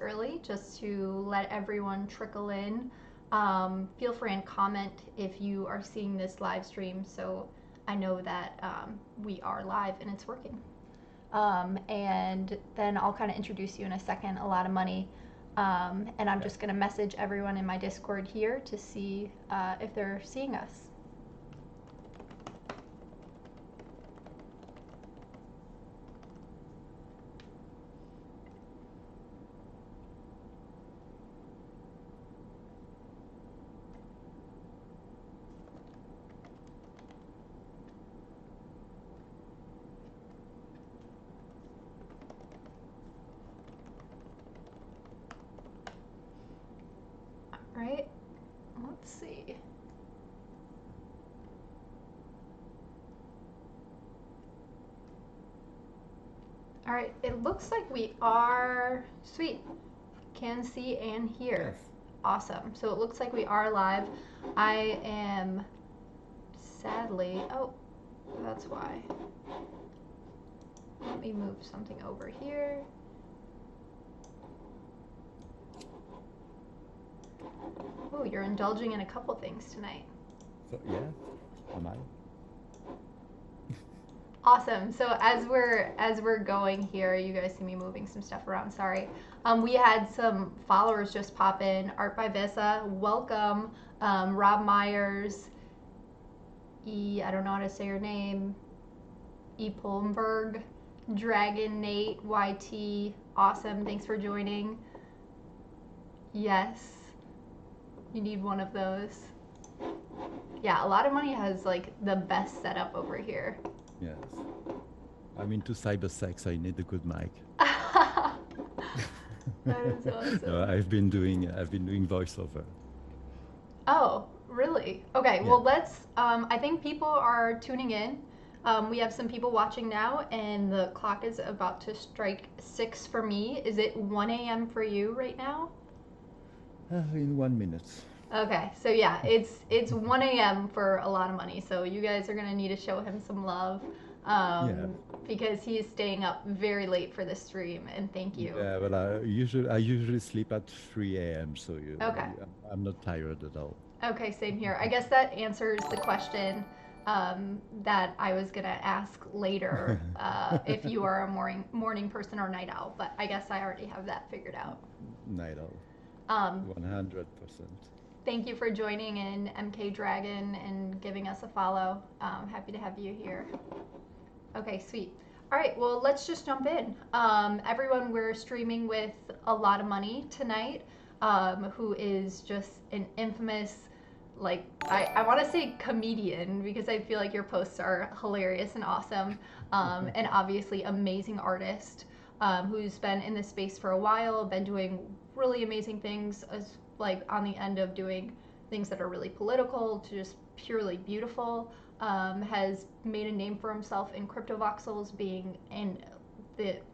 early just to let everyone trickle in. Feel free and comment if you are seeing this live stream so I know that we are live and it's working. And then I'll kind of introduce you in a second, Alotta Money. And I'm just going to message everyone in my Discord here to see if they're seeing us. Right? Let's see. All right, it looks like we are sweet. Can see and hear. Yes. Awesome. So it looks like we are live. I am sadly, oh, that's why. Let me move something over here. Oh, you're indulging in a couple things tonight. So yeah, am I? Awesome. So as we're going here, you guys see me moving some stuff around. Sorry. We had some followers just pop in. Art by Vissa, welcome. Rob Myers. I don't know how to say your name. Pulmberg. Dragon Nate YT. Awesome. Thanks for joining. Yes. You need one of those. Yeah, Alotta Money has like the best setup over here. Yes. I'm into cyber sex. I need a good mic. That is awesome. No, I've been doing voiceover. Oh, really? Okay, Yeah. well, let's. I think people are tuning in. We have some people watching now, and the clock is about to strike 6 for me. Is it 1 a.m. for you right now? In 1 minute. Okay, so yeah, it's 1 a.m. for Alotta Money. So you guys are gonna need to show him some love, Yeah. because he is staying up very late for the stream. And thank you. Yeah, but I usually sleep at 3 a.m. So Okay. I'm not tired at all. Okay, same here. I guess that answers the question that I was gonna ask later, if you are a morning person or night owl. But I guess I already have that figured out. Night owl. 100%. Thank you for joining in, MK Dragon, and giving us a follow. Happy to have you here. Okay, sweet. All right, well, let's just jump in. Everyone, we're streaming with Alotta Money tonight, who is just an infamous, like, I want to say comedian, because I feel like your posts are hilarious and awesome, and obviously amazing artist, who's been in this space for a while, been doing really amazing things, as like on the end of doing things that are really political to just purely beautiful. Has made a name for himself in cryptovoxels, being in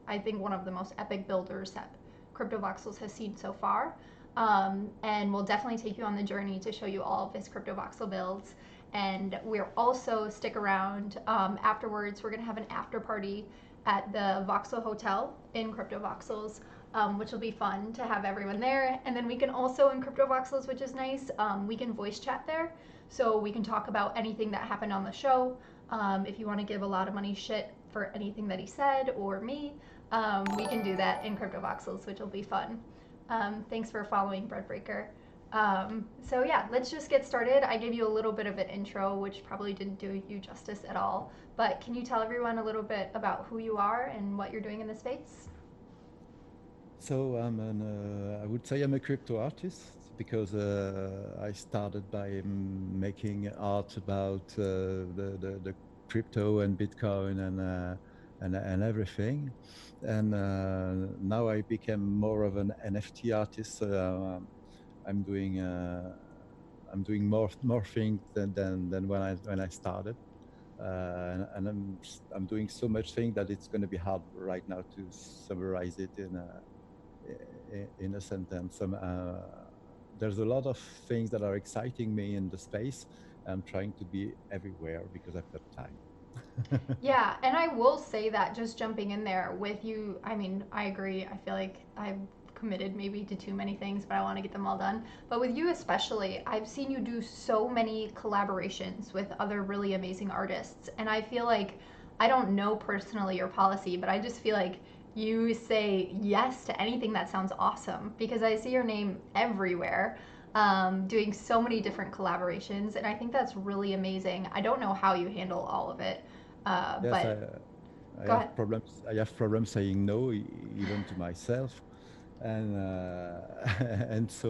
I think one of the most epic builders that cryptovoxels has seen so far. And we'll definitely take you on the journey to show you all of his cryptovoxel builds. And we're also, stick around, afterwards. We're gonna have an after party at the Voxel Hotel in cryptovoxels, which will be fun to have everyone there. And then we can also, in cryptovoxels, which is nice, we can voice chat there. So we can talk about anything that happened on the show. If you want to give Alotta Money shit for anything that he said or me, we can do that in cryptovoxels, which will be fun. Thanks for following, Breadbreaker. So yeah, let's just get started. I gave you a little bit of an intro, which probably didn't do you justice at all. But can you tell everyone a little bit about who you are and what you're doing in the space? So I would say I'm a crypto artist because I started by making art about the crypto and Bitcoin and everything, and now I became more of an NFT artist. So I'm doing more things than when I started. And I'm doing so much thing that it's going to be hard right now to summarize it in a sentence. There's a lot of things that are exciting me in the space. I'm trying to be everywhere because I've got time. Yeah, and I will say that, just jumping in there with you, I mean, I agree. I feel like I've committed maybe to too many things, but I want to get them all done. But with you especially, I've seen you do so many collaborations with other really amazing artists, and I feel like I don't know personally your policy, but I just feel like you say yes to anything that sounds awesome because I see your name everywhere, doing so many different collaborations, and I think that's really amazing. I don't know how you handle all of it, Yes, but I go ahead. have problems. I have problems saying no, even to myself, and and so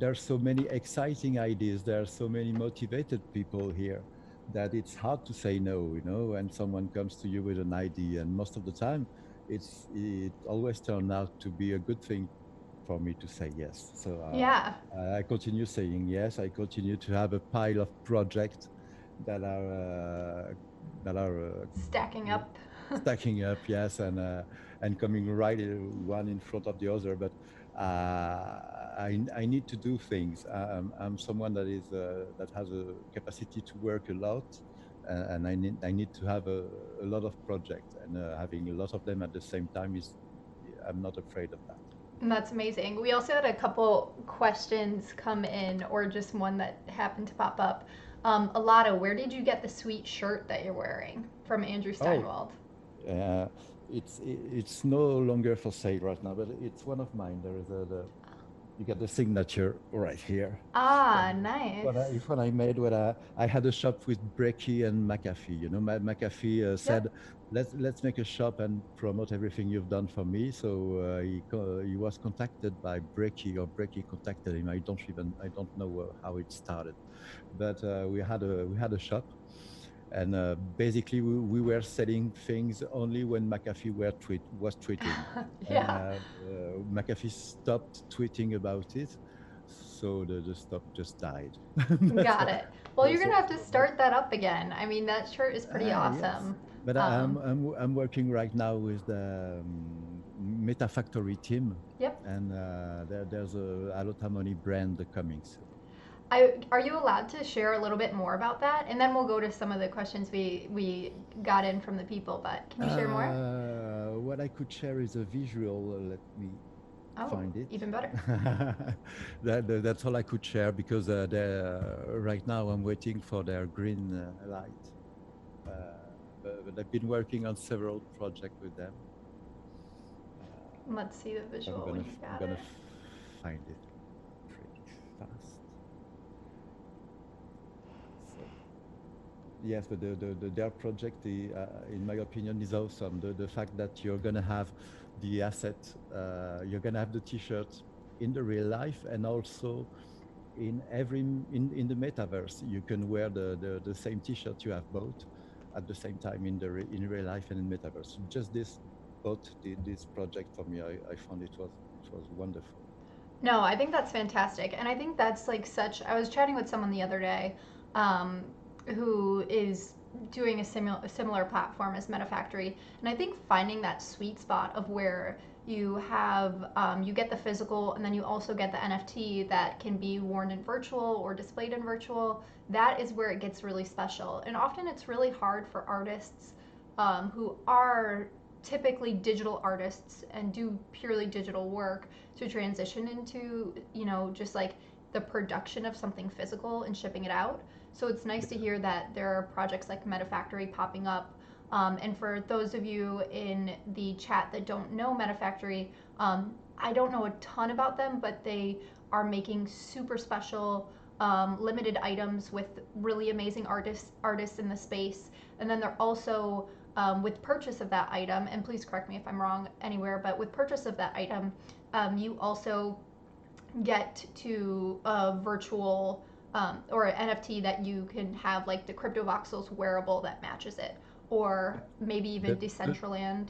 there's so many exciting ideas. There are so many motivated people here that it's hard to say no. You know, when someone comes to you with an idea, and most of the time, it always turns out to be a good thing for me to say yes. So Yeah, I continue saying yes. I continue to have a pile of projects that are stacking up. stacking up, yes, and coming right one in front of the other. But I need to do things. I'm someone that has a capacity to work a lot, and I need to have a lot of projects, and having a lot of them at the same time is I'm not afraid of that. And that's amazing. We also had a couple questions come in, or just one that happened to pop up. Alotta, where did you get the sweet shirt that you're wearing from Andrew Oh, Steinwald? uh, it's no longer for sale right now, but it's one of mine. There is you get the signature right here. Ah, And nice. it's what I made when I had a shop with Brecky and McAfee. You know, McAfee said, Yep. let's make a shop and promote everything you've done for me. So he was contacted by Brecky, or Brecky contacted him. I don't know how it started, but we had a shop, and basically we were selling things only when McAfee was tweeting, and Yeah, McAfee stopped tweeting about it, so the stock just died. but, got it. Well, you're gonna have to but start that up again. I mean, that shirt is pretty yes, awesome. but Um, I'm working right now with the Meta Factory team, yep. and there's a Alotta Money brand coming soon. Are you allowed to share a little bit more about that? And then we'll go to some of the questions we got in from the people. But can you share more? What I could share is a visual. Let me Oh, find it. even better. That's all I could share because right now I'm waiting for their green light. Uh, but I've been working on several projects with them. Let's see the visual when you I'm got gonna it. find it pretty fast. So yes, but their project, in my opinion, is awesome. The fact that you're gonna have the asset, you're gonna have the T-shirt in the real life, and also in the metaverse, you can wear the same T-shirt you have bought at the same time in real life and in metaverse. Just this project for me, I found it was wonderful. No, I think that's fantastic. And I think that's like such. I was chatting with someone the other day, um, who is doing a similar platform as MetaFactory. And I think finding that sweet spot of where you have, you get the physical and then you also get the NFT that can be worn in virtual or displayed in virtual, that is where it gets really special. And often it's really hard for artists, who are typically digital artists and do purely digital work to transition into, just like the production of something physical and shipping it out. So it's nice to Yeah. hear that there are projects like MetaFactory popping up. And for those of you in the chat that don't know MetaFactory, I don't know a ton about them, but they are making super special, limited items with really amazing artists in the space. And then they're also, with purchase of that item, and please correct me if I'm wrong anywhere, but with purchase of that item, you also get to a virtual, or an NFT that you can have, like the Crypto Voxels wearable that matches it, or maybe even The, the, Decentraland.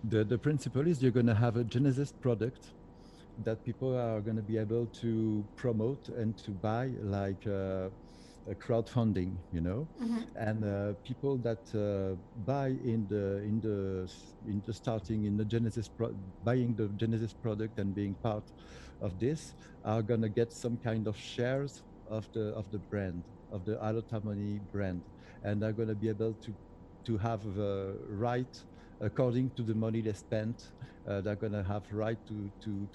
the principle is you're going to have a Genesis product that people are going to be able to promote and to buy, like a crowdfunding, you know, Mm-hmm. and people that buy in the starting in the buying the Genesis product and being part of this are going to get some kind of shares of the brand, of the Alotta Money brand, and are going to be able to have right according to the money they spent, they're going to have right to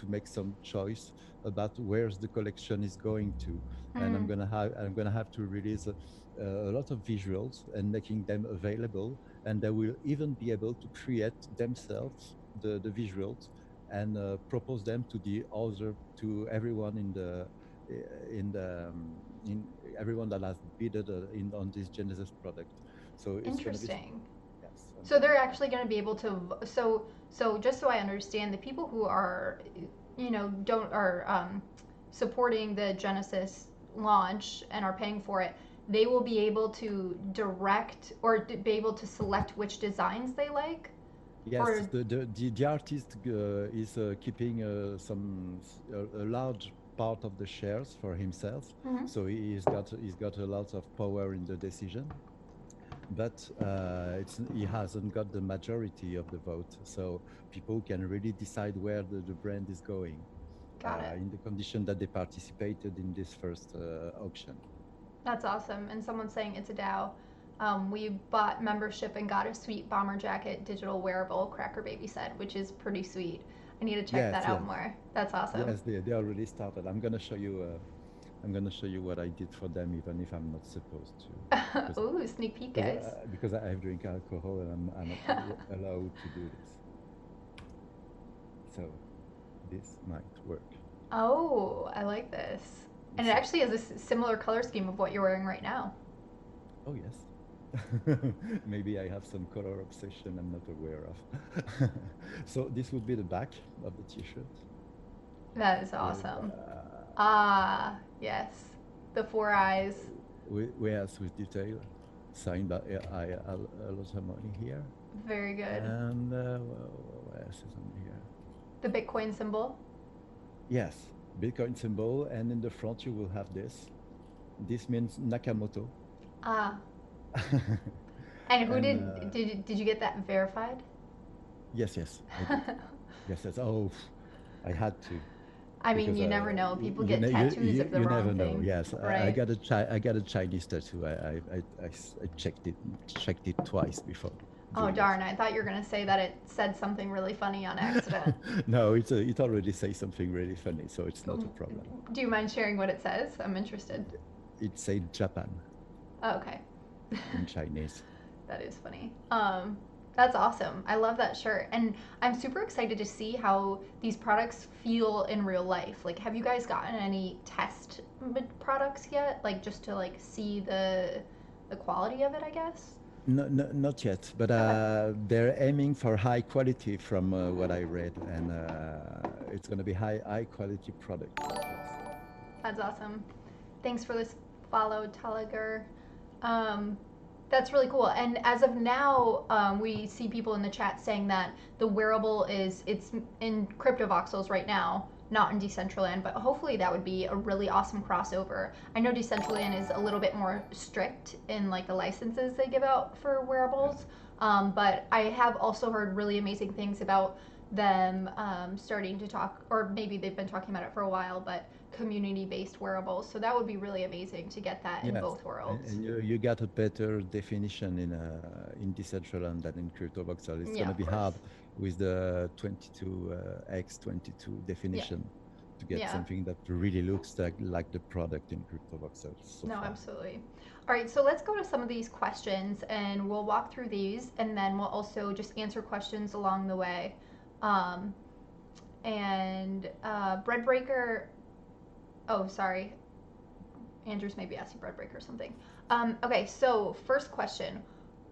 make some choice about where's the collection is going to. And Mm, I'm going to have to release a lot of visuals and making them available, and they will even be able to create themselves the visuals and propose them to the other, to everyone in the in everyone that has bidded in on this Genesis product. So it's going to be, interesting. yes, I'm So going they're to, actually going to be able to. So just so I understand, the people who are, don't are supporting the Genesis launch and are paying for it, they will be able to direct or be able to select which designs they like, yes, or. the artist is keeping a large part of the shares for himself, Mhm. so he's got a lot of power in the decision, but he hasn't got the majority of the vote. So people can really decide where the brand is going Got it. in the condition that they participated in this first auction. That's awesome. And someone's saying it's a DAO. We bought membership and got a sweet bomber jacket digital wearable, Cracker Baby said, which is pretty sweet. I need to check that Yes, out yes, more. That's awesome. yes. They already started. I'm gonna show you. I'm gonna show you what I did for them, even if I'm not supposed to, because Ooh, sneak peek, guys. because I have drink alcohol and I'm not allowed to do this. So this might work. Oh, I like this. And it So, actually has a similar color scheme of what you're wearing right now. oh yes. Maybe I have some color obsession I'm not aware of. So this would be the back of the t-shirt That is with awesome. Ah, yes. The four eyes. with detail, signed by a lot of money here. Very good. And what else is on here? The Bitcoin symbol. Yes, Bitcoin symbol, and in the front you will have this. This means Nakamoto. Ah. And who And did you get that verified? yes, yes, I did. Yes, yes. Oh, I had to, I mean, because you never know. People get tattoos of the you wrong never know. thing, Yes, right? I got a Chinese tattoo. I checked it twice before Oh doing it. darn! I thought you were gonna say that it said something really funny on accident. No, it already says something really funny, so it's not a problem. Do you mind sharing what it says? I'm interested. It said Japan Oh, okay. in Chinese. That is funny. That's awesome. I love that shirt, and I'm super excited to see how these products feel in real life. Like, have you guys gotten any test products yet? Like, just to like see the quality of it, I guess. No, no, not yet, but Okay. they're aiming for high quality from what I read, and it's going to be high quality product. Yes. That's awesome. Thanks for this follow, Talagar. Um, that's really cool. And as of now, we see people in the chat saying that the wearable it's in crypto voxels right now, not in Decentraland. But hopefully that would be a really awesome crossover. I know Decentraland is a little bit more strict in like the licenses they give out for Yeah. wearables. But I have also heard really amazing things about them starting to talk, or maybe they've been talking about it for a while, but community-based wearables. So that would be really amazing to get that in Yes, both worlds. and you got a better definition in Decentraland than in CryptoVoxel. It's going Yeah, to of be course. hard with the 22 x22 Yeah, definition to get yeah. something that really looks like the product in CryptoVoxel so No, far. absolutely. All right, so let's go to some of these questions and we'll walk through these and then we'll also just answer questions along the way. Um, and Breadbreaker, oh, sorry. Andrews maybe asked you Breadbreaker or something. Okay, so first question.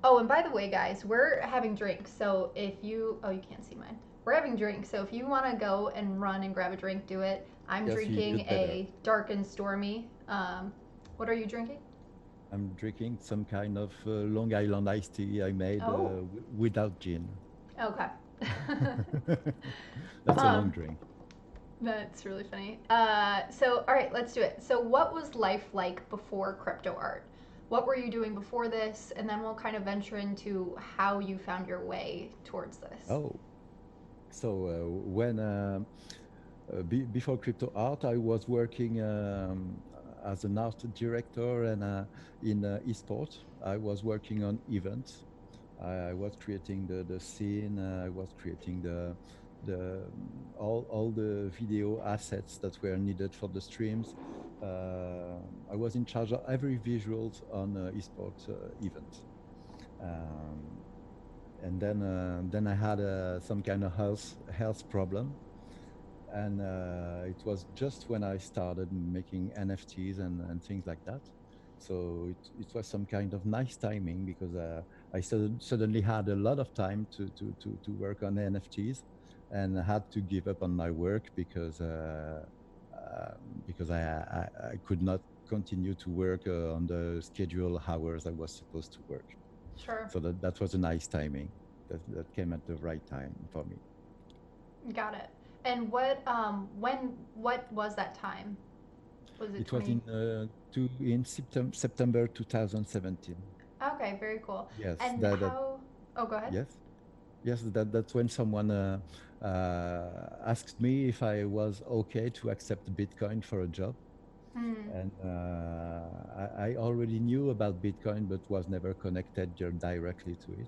Oh, and by the way, guys, we're having drinks. So if you, oh, you can't see mine. We're having drinks. So if you want to go and run and grab a drink, do it. I'm Yes, drinking you'd better. a dark and stormy. What are you drinking? I'm drinking some kind of Long Island iced tea I made Oh, without gin. okay. That's a long um, drink. that's really funny. So, all right, let's do it. So, what was life like before crypto art? What were you doing before this? And then we'll kind of venture into how you found your way towards this. Oh, so when before crypto art, I was working as an art director and in esport. I was working on events, I was creating the scene. I was creating all the video assets that were needed for the streams. I was in charge of every visuals on esports event. Um, and then I had some kind of health problem, and it was just when I started making NFTs and things like that. So it was some kind of nice timing because suddenly had a lot of time to work on NFTs, and I had to give up on my work because I could not continue to work on the schedule hours I was supposed to work. Sure. So that was a nice timing. That came at the right time for me. Got it. And what was that time? Was it It was 20? in September 2017. Okay, very cool. Yes, And how? Oh, go ahead. yes, yes. That's when someone asked me if I was okay to accept Bitcoin for a job, Hmm. and I already knew about Bitcoin, but was never connected directly to it.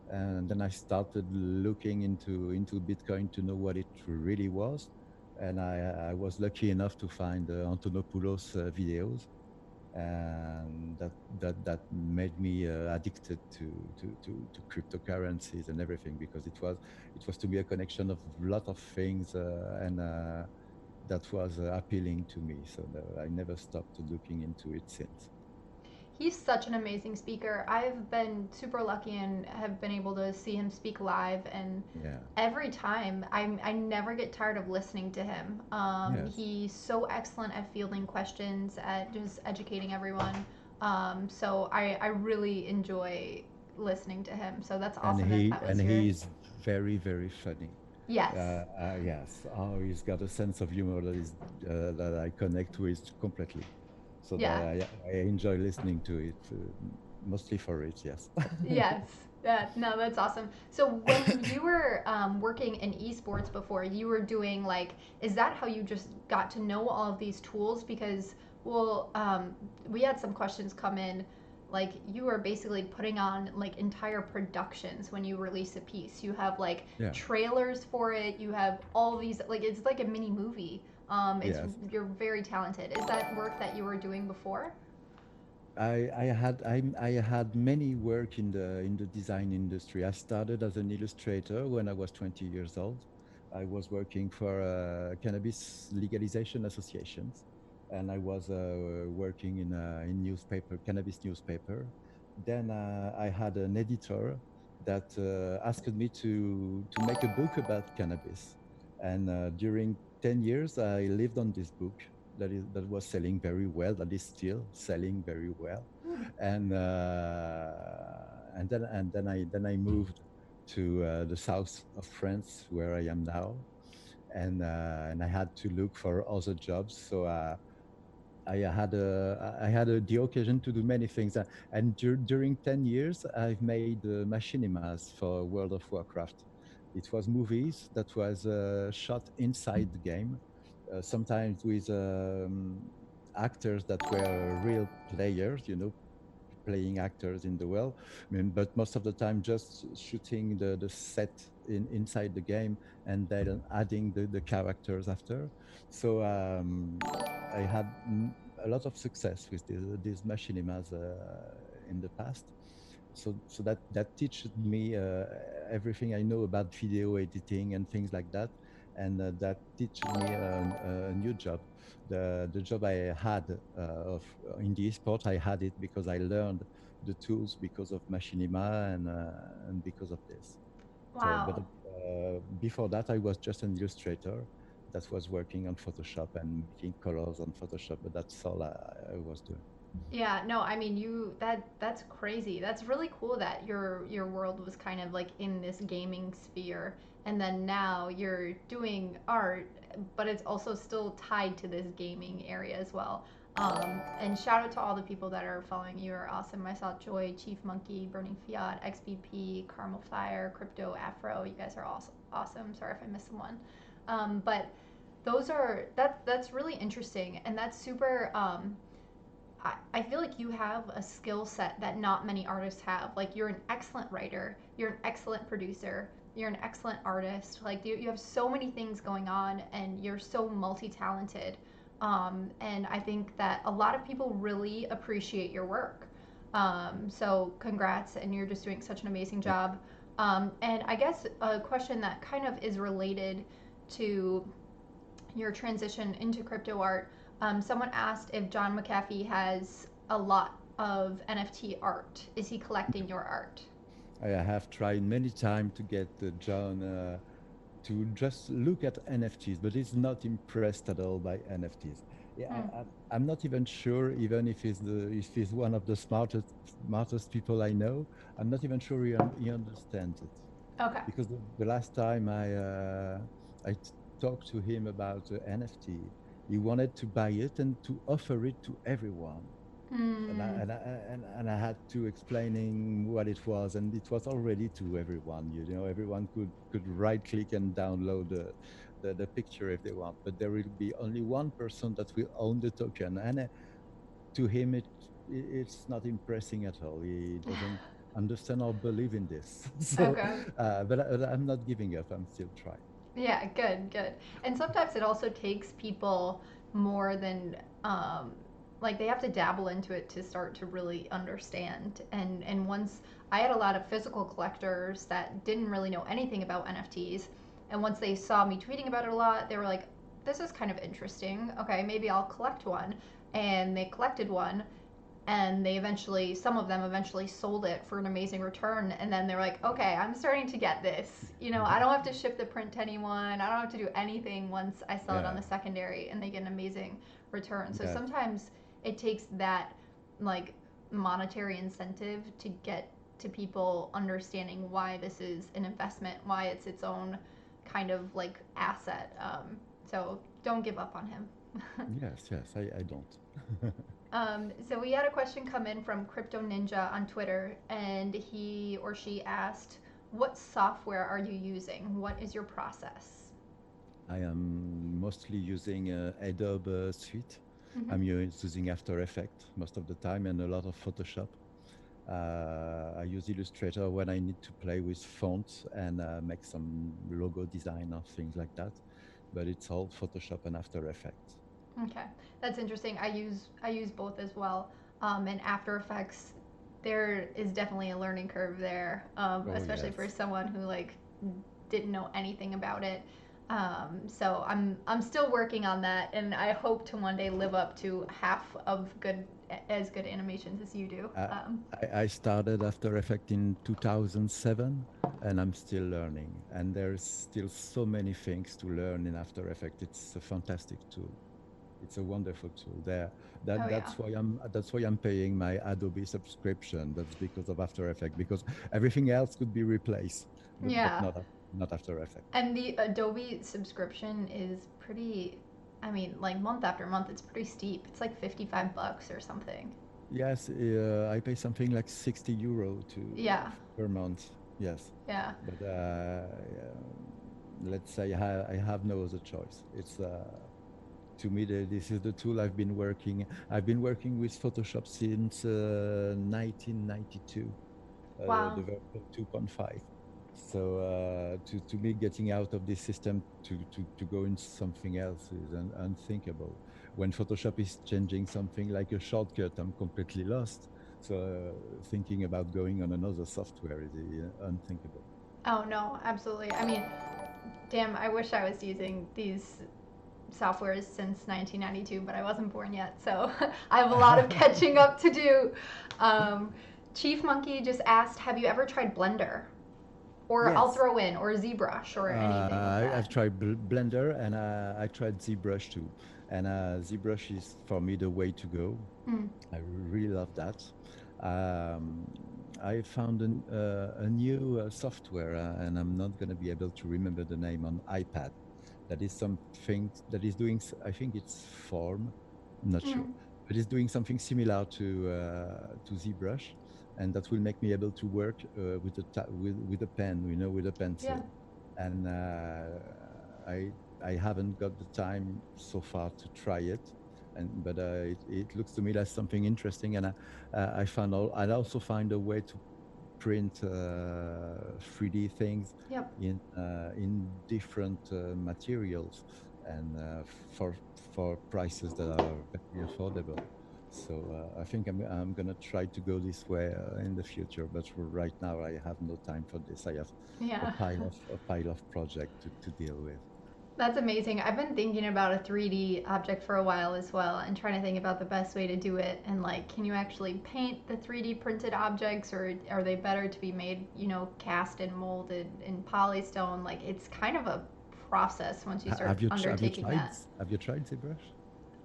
And then I started looking into Bitcoin to know what it really was, and I was lucky enough to find Antonopoulos videos, and that made me addicted to cryptocurrencies and everything, because it was to be a connection of a lot of things, and that was appealing to me. So I never stopped looking into it since. He's such an amazing speaker. I've been super lucky and have been able to see him speak live, and Yeah. every time I never get tired of listening to him. Yes. He's so excellent at fielding questions, at just educating everyone. So I really enjoy listening to him. So that's and awesome that he that was and your. he is very, very funny. Yes. Yes, oh, he's got a sense of humor that I connect with completely. So that Yeah. I enjoy listening to it, mostly for it. Yes. Yes. No, that's awesome. So when you were working in esports before, you were doing like, is that how you just got to know all of these tools? Because, well, we had some questions come in, like you are basically putting on like entire productions when you release a piece. You have like Yeah. trailers for it. You have all these, like it's like a mini movie. It's Yes. You're very talented. Is that work that you were doing before? I had many work in the design industry. I started as an illustrator when I was 20 years old. I was working for cannabis legalization associations, and I was working in newspaper, cannabis newspaper. Then I had an editor that asked me to make a book about cannabis, and during 10 years I lived on this book that was selling very well, that is still selling very well, Hmm. and then I moved to the south of France, where I am now, and I had to look for other jobs. So I had the occasion to do many things, and during 10 years, I've made machinimas for World of Warcraft. It was movies that was shot inside the game, sometimes with actors that were real players, playing actors in the world. I mean, but most of the time, just shooting the set inside the game, and then adding the characters after. So I had a lot of success with these machinimas in the past. So that teaches me everything I know about video editing and things like that, and that teaches me a new job. The job I had in the esport, I had it because I learned the tools because of machinima, and because of this. So, but Wow. before that, I was just an illustrator that was working on Photoshop and making colors on Photoshop. But that's all I was doing. Yeah, no, I mean that's crazy. That's really cool that your world was kind of like in this gaming sphere, and then now you're doing art, but it's also still tied to this gaming area as well. And shout out to all the people that are following you are awesome. I saw Joy, Chief Monkey, Burning Fiat, XBP, Caramel Fire, Crypto Afro. You guys are awesome. Sorry if I missed someone. But that's really interesting, and that's super. I feel like you have a skill set that not many artists have. Like you're an excellent writer, you're an excellent producer, you're an excellent artist. Like you have so many things going on, and you're so multi-talented. And I think that a lot of people really appreciate your work. So congrats, and you're just doing such an amazing job. And I guess a question that kind of is related to your transition into crypto art. Someone asked if John McAfee has a lot of NFT art. Is he collecting your art? I have tried many times to get John to just look at NFTs, but he's not impressed at all by NFTs. Yeah, Hmm. I'm not even sure, even if he's one of the smartest people I know. I'm not even sure he understands it, Okay. because the last time I talked to him about NFT, he wanted to buy it and to offer it to everyone. And I, Hmm. and, I, and I had to explaining what it was, and it was already to everyone. You know, everyone could right click and download the picture if they want, but there will be only one person that will own the token, and to him it's not impressing at all. He doesn't understand or believe in this. So, Okay. but I'm not giving up. I'm still trying. Yeah, good, good. And sometimes it also takes people more than like they have to dabble into it to start to really understand. And once I had a lot of physical collectors that didn't really know anything about NFTs, and once they saw me tweeting about it a lot, they were like, "This is kind of interesting. Okay, maybe I'll collect one." And they collected one, and they eventually, some of them eventually sold it for an amazing return, and then they're like, okay, I'm starting to get this, I don't have to ship the print to anyone, I don't have to do anything once I sell it on Yeah, the secondary, and they get an amazing return. So yeah. sometimes it takes that, like, monetary incentive to get to people understanding why this is an investment, why it's its own kind of like asset. So don't give up on him. Yes, yes. I don't. So we had a question come in from Crypto Ninja on Twitter, and he or she asked, "What software are you using? What is your process?" I am mostly using Adobe Suite. Mm-hmm. I'm using After Effects most of the time and a lot of Photoshop. I use Illustrator when I need to play with fonts and make some logo design or things like that. But it's all Photoshop and After Effects. Okay, that's interesting. I use both as well. And After Effects, there is definitely a learning curve there, Oh, especially for yes. someone who like didn't know anything about it. So I'm still working on that, and I hope to one day live up to half of as good animations as you do. I, I started After Effects in 2007 and I'm still learning. And there's still so many things to learn in After Effects. It's a fantastic tool. It's a wonderful tool. Oh yeah, That's why I'm paying my Adobe subscription. That's because of After Effects, because everything else could be replaced, but yeah. not After Effects. And the Adobe subscription is pretty. I mean, like month after month, it's pretty steep. It's like $55 or something. Yes, I pay something like 60 euro Yeah, per month. Yes, yeah. but let's say I have no other choice. It's to me this is the tool I've been working. I've been working with Photoshop since 1992, Wow. the version 2.5. So to me, getting out of this system to go into something else is unthinkable. When Photoshop is changing something like a shortcut, I'm completely lost. So thinking about going on another software is unthinkable. Oh no, absolutely. I mean, damn, I wish I was using these softwares since 1992, but I wasn't born yet, so I have a lot of catching up to do. Um, Chief Monkey just asked, "Have you ever tried Blender?" Or I'll Yes, throw in, or ZBrush, or anything like I've that. tried Blender and I tried ZBrush too. And ZBrush is for me the way to go. Mm. I really love that. Um, I found a new software, and I'm not going to be able to remember the name on iPad. That is something that is doing. I think it's Form. I'm not sure, Mm. but it's doing something similar to ZBrush, and that will make me able to work with a pen, with a Yeah. pencil. And I I haven't got the time so far to try it, but it looks to me like something interesting, and I also find a way to print 3D things Yep. in different materials, and for for prices that are very affordable. So I think I'm gonna try to go this way in the future. But for right now, I have no time for this. I have Yeah. a pile of project to deal with. That's amazing. I've been thinking about a 3D object for a while as well and trying to think about the best way to do it. And like, can you actually paint the 3D printed objects, or are they better to be made, cast and molded in polystone? Like, it's kind of a process once you start undertaking that. Have you tried ZBrush?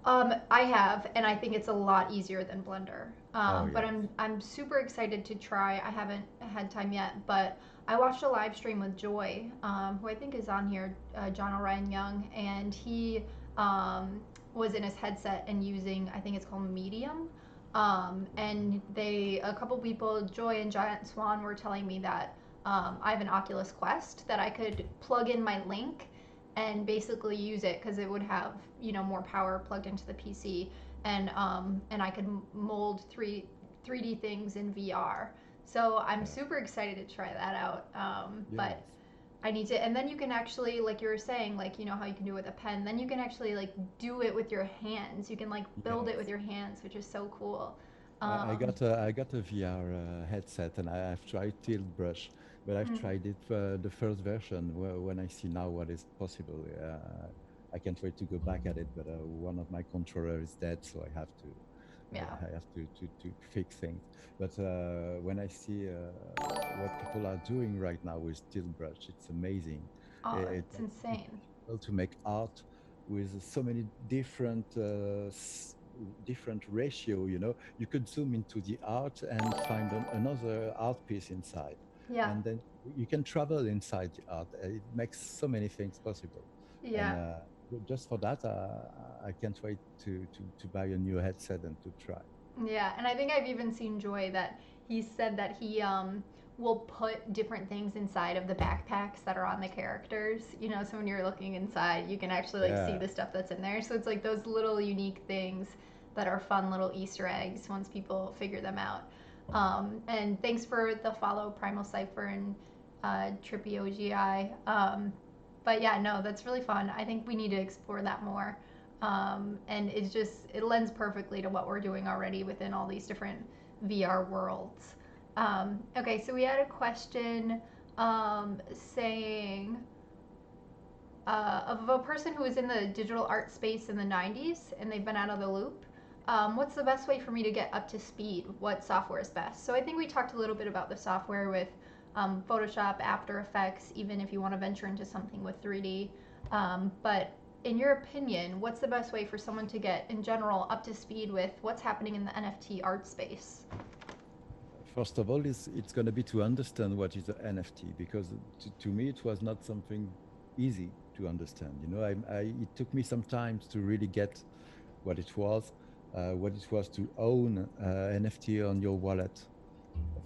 I have, and I think it's a lot easier than Blender. Oh But yes. I'm super excited to try. I haven't had time yet, but I watched a live stream with Joy, who I think is on here, John Orion Young, and he was in his headset and using, I think it's called Medium. And a couple people, Joy and Giant Swan, were telling me that I have an Oculus Quest that I could plug in my link and basically use it because it would have more power plugged into the PC, and I could mold 3D things in VR. So I'm Yeah. super excited to try that out. But Yes. I need to, and then you can actually, like you were saying, like how you can do it with a pen. Then you can actually like do it with your hands. You can like build it with Yes. your hands, which is so cool. I Um, got a VR headset, and I've tried Tilt Brush, but I've mm, tried it the first version. When I see now what is possible, I can't wait to go back at it. But one of my controller is dead, so yeah. I have to fix things. But when I see what people are doing right now with Tilt Brush, it's amazing. Oh, It it's makes it insane. possible to make art with so many different different ratio. You could zoom into the art and find another art piece inside, Yeah. and then you can travel inside the art. It makes so many things possible, and Yeah. just for that, I can't wait to buy a new headset and to try. Yeah, and I think I've even seen Joy that he said that he will put different things inside of the backpacks that are on the characters. So when you're looking inside, you can actually like see Yeah. the stuff that's in there. So it's like those little unique things that are fun little Easter eggs once people figure them out. And thanks for the follow, Primal Cipher and Trippy OGI. But yeah, no, that's really fun. I think we need to explore that more. And it lends perfectly to what we're doing already within all these different VR worlds. Okay, so we had a question saying of a person who was in the digital art space in the 90s and they've been out of the loop. What's the best way for me to get up to speed? What software is best? So I think we talked a little bit about the software with Photoshop, After Effects, even if you want to venture into something with 3D. But in your opinion, what's the best way for someone to get, in general, up to speed with what's happening in the NFT art space? First of all, it's going to be to understand what is an NFT, because to me it was not something easy to understand. It took me some time to really get what it was to own NFT on your wallet,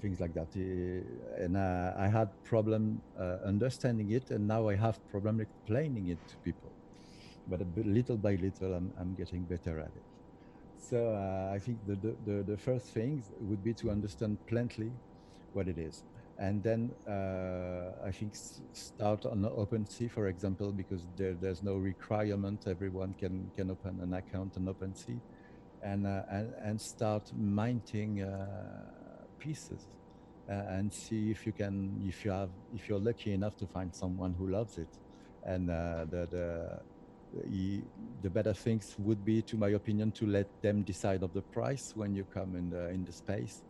things like that. And I had problem understanding it, and now I have problem explaining it to people. But little by little, I'm getting better at it. So I think the first things would be to understand plenty what it is. And then I think start on OpenSea, for example, because there's no requirement. Everyone can open an account on OpenSea, and start minting pieces, and see if you're lucky enough to find someone who loves it. And the the better things would be, to my opinion, to let them decide of the price when you come in the space,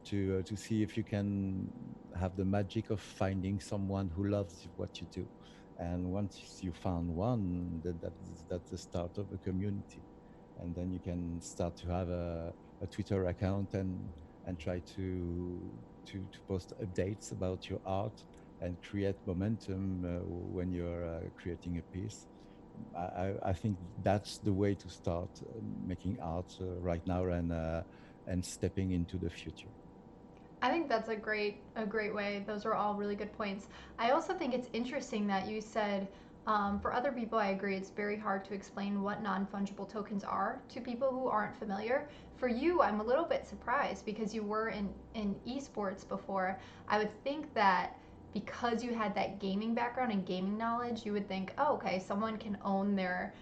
to see if you can have the magic of finding someone who loves what you do. And once you found one, that's the start of a community, and then you can start to have a Twitter account, and try to post updates about your art and create momentum when you're creating a piece. I think that's the way to start making art right now, and stepping into the future. I think that's a great way. Those are all really good points. I also think it's interesting that you said For other people, I agree, it's very hard to explain what non fungible tokens are to people who aren't familiar. For you, I'm a little bit surprised because you were in esports before. I would think that because you had that gaming background and gaming knowledge, you would think, oh, okay, someone can own their,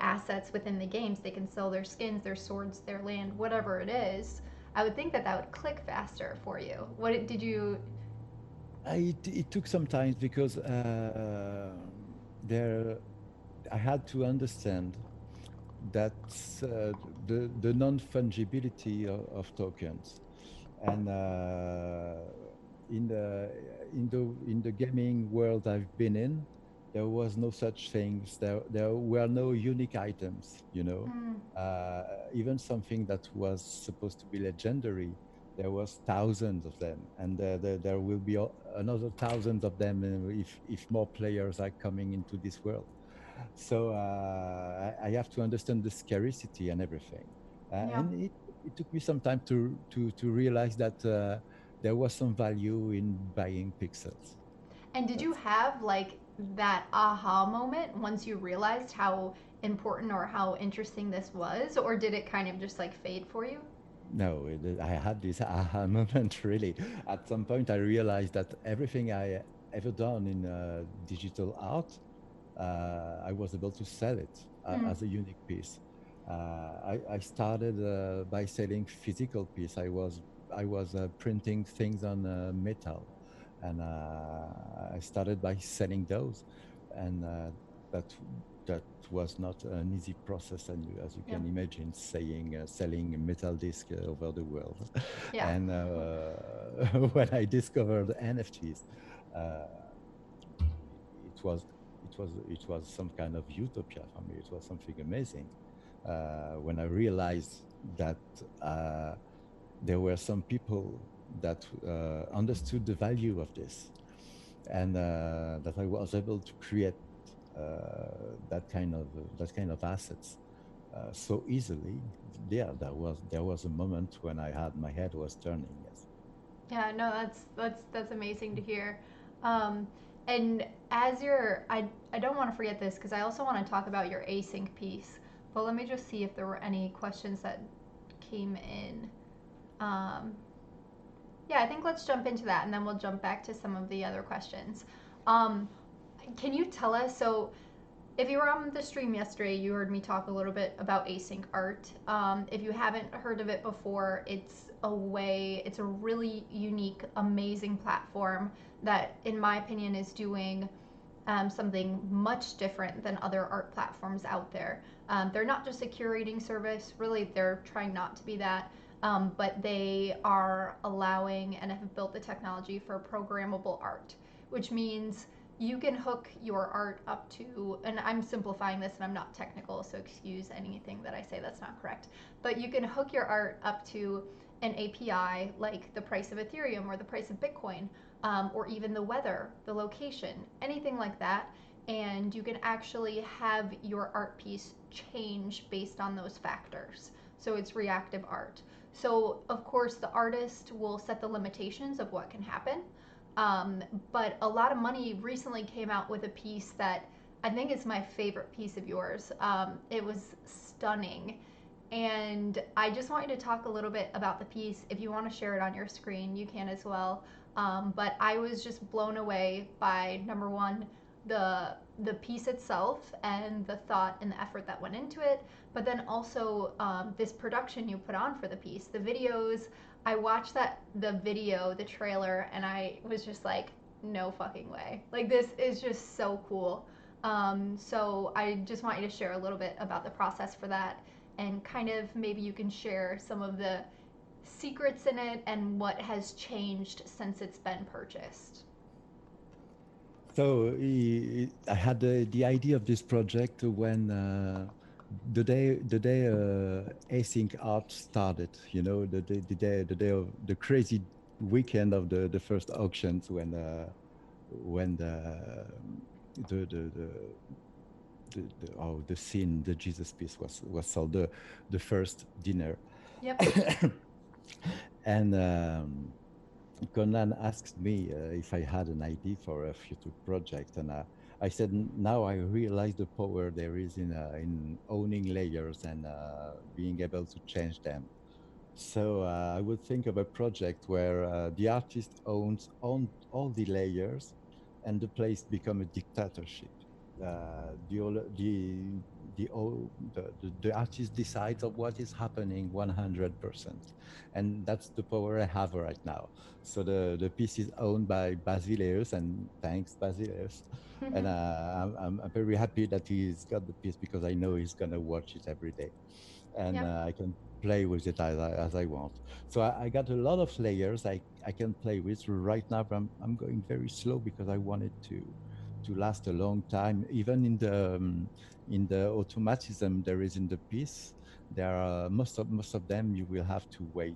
assets within the games. They can sell their skins, their swords, their land, whatever it is. I would think that that would click faster for you. What did you? It took some time because there I had to understand that the non-fungibility of tokens, and in the gaming world I've been in, there was no such things. There were no unique items. Mm, Even something that was supposed to be legendary, there was thousands of them, and there will be another thousands of them if more players are coming into this world. So I have to understand the scarcity and everything, yeah. and it took me some time to realize that there was some value in buying pixels. And did you That's have like that aha moment once you realized how important or how interesting this was, or did it kind of just like fade for you? No, I had this aha moment really. At some point, I realized that everything I ever done in digital art, I was able to sell it Mm, as a unique piece. I started by selling physical piece. I was printing things on metal, and I started by selling those, and that that was not an easy process, and as you yeah, can imagine, saying selling a metal disc over the world. yeah, And when I discovered NFTs, uh, it was it was some kind of utopia for me. It was something amazing when I realized that uh, there were some people that understood the value of this, and that I was able to create that kind of assets so easily. Yeah, there was a moment when I had my head was turning. Yes. yeah. No, that's amazing to hear. Um, and as you're, I don't want to forget this because I also want to talk about your async piece. But let me just see if there were any questions that came in. Um, yeah, I think let's jump into that and then we'll jump back to some of the other questions. Um, can you tell us? So, if you were on the stream yesterday, you heard me talk a little bit about async art. If you haven't heard of it before, it's a really unique, amazing platform that, in my opinion, is doing something much different than other art platforms out there. They're not just a curating service, really, they're trying not to be that. But they are allowing and have built the technology for programmable art, which means you can hook your art up to, and I'm simplifying this and I'm not technical, so excuse anything that I say that's not correct, but you can hook your art up to an API like the price of Ethereum or the price of Bitcoin, or even the weather, the location, anything like that. And you can actually have your art piece change based on those factors. So it's reactive art. So, of course, the artist will set the limitations of what can happen. Um, but a lot of money recently came out with a piece that I think is my favorite piece of yours. It was stunning. And I just want you to talk a little bit about the piece. If you want to share it on your screen, you can as well. But I was just blown away by number one, the piece itself and the thought and the effort that went into it, but then also this production you put on for the piece, the videos. I watched the video, the trailer, and I was just like, no fucking way! Like this is just so cool. So I just want you to share a little bit about the process for that, and kind of maybe you can share some of the secrets in it and what has changed since it's been purchased. So I had the idea of this project when the day async art started. The day of the crazy weekend of the first auctions when the scene, the Jesus piece was sold, the first dinner. Yep. And Conan asked me if I had an idea for a future project, and I said, now I realize the power there is in owning layers and being able to change them. So I would think of a project where the artist owns all the layers, and the place become a dictatorship. The, ol- the artist decides of what is happening 100%, and that's the power I have right now. So the piece is owned by Basileus, and thanks Basileus. And I'm very happy that he's got the piece because I know he's gonna watch it every day, and Yep. I can play with it as I want. So I got a lot of layers I can play with right now. But I'm going very slow because I want it to last a long time. Even in the automatism there is in the piece, there are most of them you will have to wait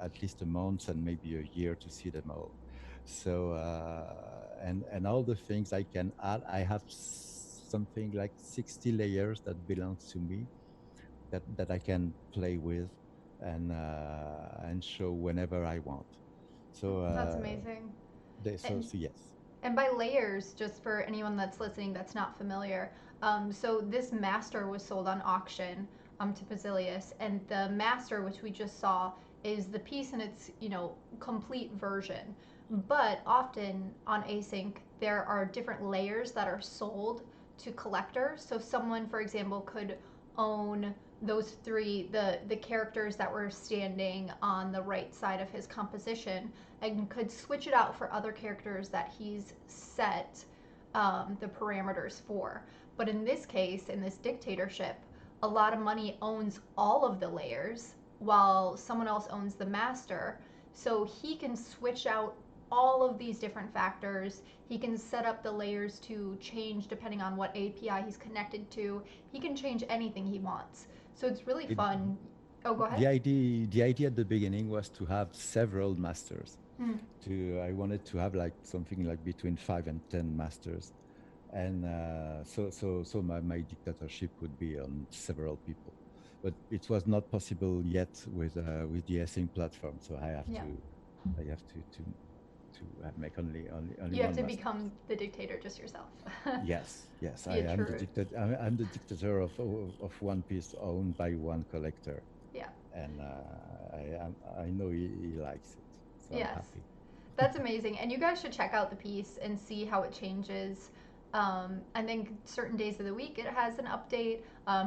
at least a month and maybe a year to see them all. So and all the things I can add, I have something like 60 layers that belongs to me that I can play with and show whenever I want. So That's amazing. And so yes. And by layers, just for anyone that's listening that's not familiar, so this master was sold on auction to Basilius, and the master, which we just saw, is the piece in its complete version. But often on async, there are different layers that are sold to collectors. So someone, for example, could own those three the characters that were standing on the right side of his composition and could switch it out for other characters that he's set the parameters for. But in this case, in this dictatorship, a lot of money owns all of the layers while someone else owns the master. So he can switch out all of these different factors. He can set up the layers to change depending on what API he's connected to. He can change anything he wants. So it's really It, fun. Oh, go ahead. the idea at the beginning was to have several masters. Mm. I wanted to have like something like between 5 and 10 masters, and so my dictatorship would be on several people, but it was not possible yet with the async platform. So Yeah. I have to make only You have one to master. become the dictator just yourself. Yes, yes, Be a true. I'm the dictator of one piece owned by one collector, Yeah. and I know he likes it, so I'm Yes. happy. That's amazing. And you guys should check out the piece and see how it changes. I think certain days of the week it has an update.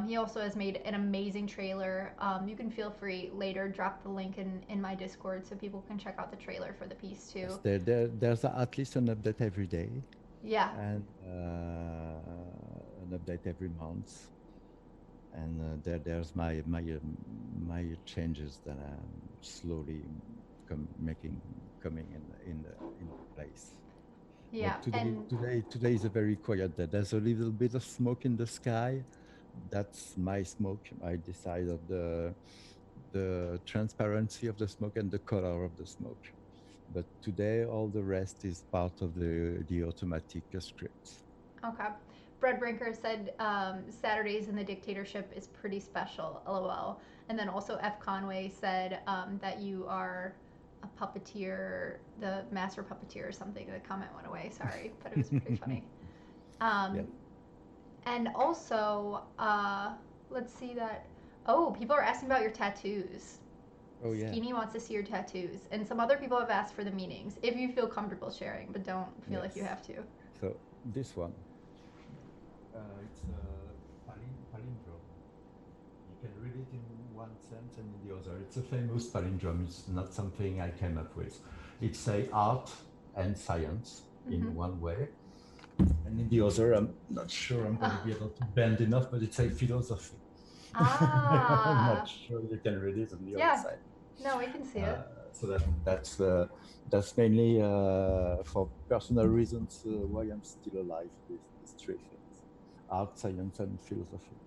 He also has made an amazing trailer. You can feel free later drop the link in my Discord so people can check out the trailer for the piece too. Yes, there's at least an update every day, Yeah. and an update every month, and there's my changes that I'm slowly coming in the place. Yeah. But And today is a very quiet day. There's a little bit of smoke in the sky. That's my smoke. I decide of the transparency of the smoke and the color of the smoke. But today, all the rest is part of the automatic scripts. okay. Brett Brinker said Saturdays in the dictatorship is pretty special, lol. And then also F. Conway said that you are a puppeteer, the master puppeteer or something. The comment went away, sorry, but it was pretty funny. Yeah. Um, and also, let's see that. Oh, people are asking about your tattoos. Oh yeah. Skeeny wants to see your tattoos, and some other people have asked for the meanings. If you feel comfortable sharing, but don't feel like you Yes. have to. So this one, it's a palindrome. You can read it in one sense and in the other. It's a famous palindrome. It's not something I came up with. It's a art and science in one way, and in the other, I'm not sure I'm going to be able to bend enough, but it's a philosophy. I'm not Ah, sure you can read it on the other yeah. side. No, we can see it. So that's mainly for personal reasons why I'm still alive. These three things: art, science, and philosophy.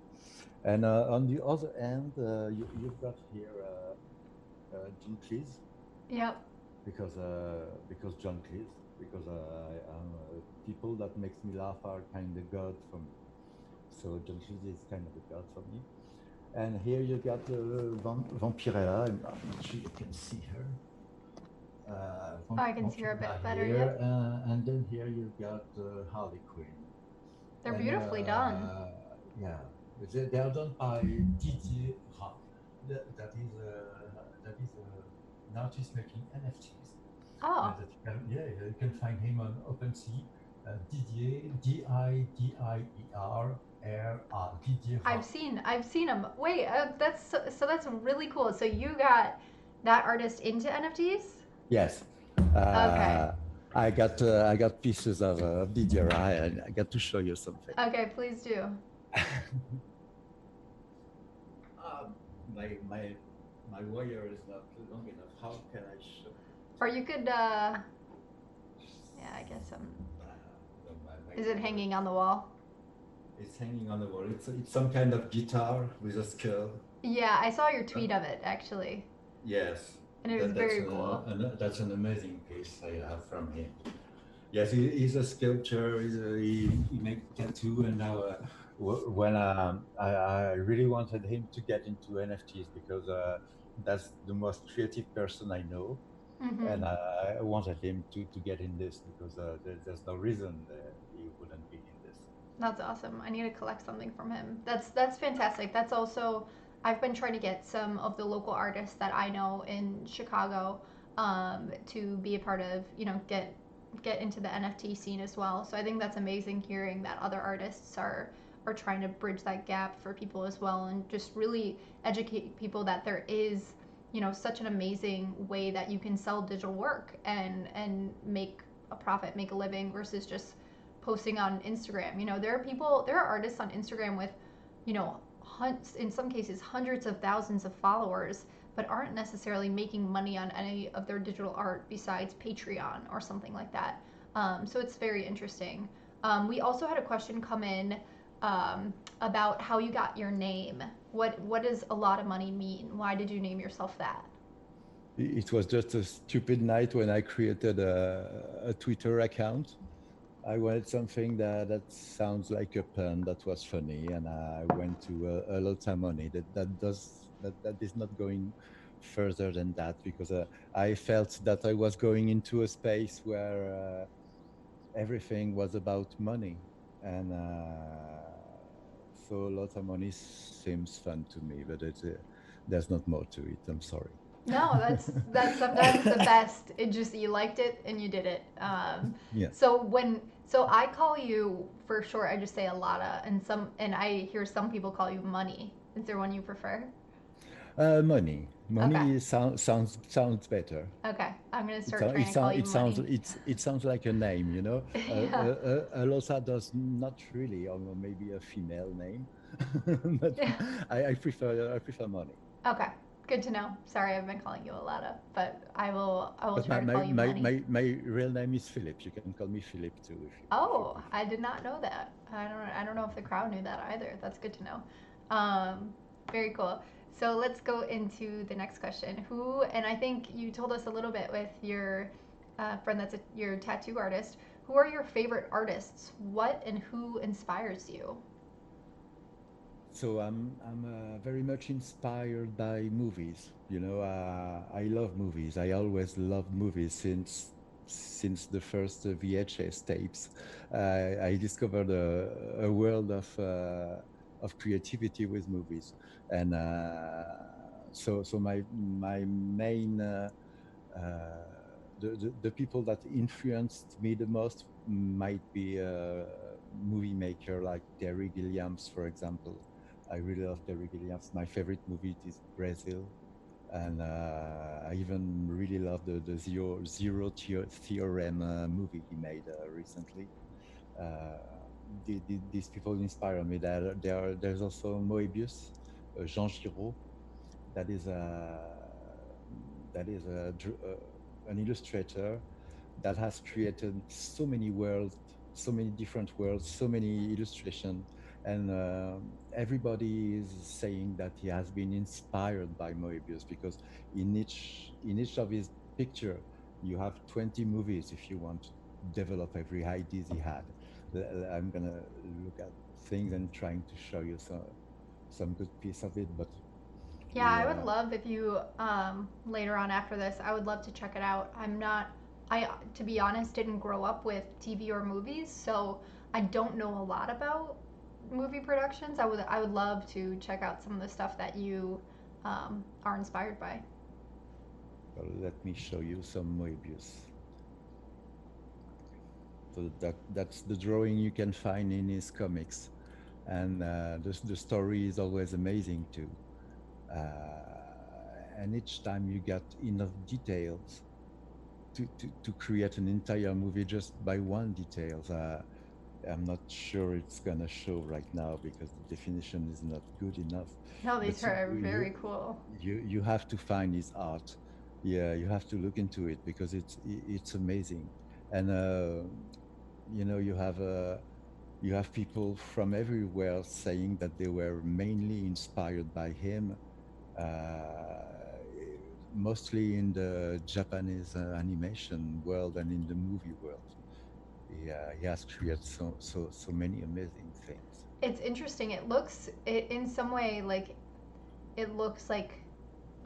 And on the other end, you've got here John Cleese, Yep. because John Cleese, because people that makes me laugh are kind of God for me. So John Cleese is kind of a God for me. And here you got Vampirella. I'm not sure you can see her. Oh, I can see her a bit better. here, Yep. and then here you got Harley Quinn, They're and beautifully done. yeah, they are done by Didier Ra. That is an artist making NFTs. Oh, You can find him on OpenSea. Didier Didier Didier Ra. I've seen them. Wait, that's really cool. So you got that artist into NFTs? Yes. Okay. Uh, I got pieces of DJI and I got to show you something. Okay, please do. Um, my my my wire is not long enough. How can I show Or you could yeah, I guess no, my is it wire hanging on the wall? is hanging on the wall. It's some kind of guitar with a skull. Yeah, I saw your Uh, tweet of it actually, yes, and it was that's very cool. that's an amazing piece I have from him. Yes, he's a sculptor. He makes tattoo, and now when I really wanted him to get into NFTs because that's the most creative person I know, Mhm. and I wanted him to get in this because there's no reason that he wouldn't be in this. That's awesome. I need to collect something from him. That's fantastic. That's also I've been trying to get some of the local artists that I know in Chicago to be a part of, get into the NFT scene as well. So I think that's amazing hearing that other artists are trying to bridge that gap for people as well and just really educate people that there is, such an amazing way that you can sell digital work and make a profit, make a living versus just posting on Instagram. There are artists on Instagram with, in some cases, hundreds of thousands of followers, but aren't necessarily making money on any of their digital art besides Patreon or something like that. So it's very interesting. We also had a question come in about how you got your name. What does a lot of money mean? Why did you name yourself that? It was just a stupid night when I created a Twitter account. I wanted something that sounds like a pun that was funny, and I went to a lot of money. That is not going further than that because I felt that I was going into a space where everything was about money, and so a lot of money seems fun to me, but there's not more to it. I'm sorry. No, that's sometimes the best. It just you liked it and you did it. Yeah. So I call you for short. I just say Alotta, and I hear some people call you Money. Is there one you prefer? Money. Okay, Money sounds better. okay. I'm gonna It start sounds trying to call you Money. it sounds like a name, you know. Yeah. Alosa does not really, or maybe a female name, but Yeah. I prefer money. Okay. Good to know. Sorry, I've been calling you Alotta, but I will But try to call you Money. my real name is Philip. You can call me Philip too if you Oh, prefer. I did not know that. I don't know if the crowd knew that either. That's good to know. Um, Very cool. So let's go into the next question. Who, and I think you told us a little bit with your friend that's your tattoo artist. Who are your favorite artists? What and who inspires you? So I'm very much inspired by movies. You know, I love movies. I always loved movies since the first VHS tapes. I discovered a world of creativity with movies, and so my main the people that influenced me the most might be a movie maker like Terry Gilliams, for example. I really love Terry Gilliams. My favorite movie is Brazil, and I even really love the Theorem movie he made recently. Uh, these people inspire me. There's also Moebius, Jean Giraud, that is an illustrator that has created so many worlds, so many different worlds, so many illustration, and everybody is saying that he has been inspired by Moebius because in each of his picture you have 20 movies if you want to develop every ideas he had. I'm gonna look at things and trying to show you some good piece of it, but Yeah, I would Yeah. love if you later on after this, I would love to check it out. I to be honest didn't grow up with TV or movies, so I don't know a lot about movie productions. I would love to check out some of the stuff that you are inspired by. Well, let me show you some Moebius. So that's the drawing you can find in his comics, and the story is always amazing too. And each time you get enough details to create an entire movie just by one details. I'm not sure it's gonna show right now because the definition is not good enough. No, these But are very cool. you have to find his art. Yeah, you have to look into it because it's amazing. And you know you have people from everywhere saying that they were mainly inspired by him, uh, mostly in the Japanese animation world and in the movie world. He has created so many amazing things. It's interesting. It in some way like it looks like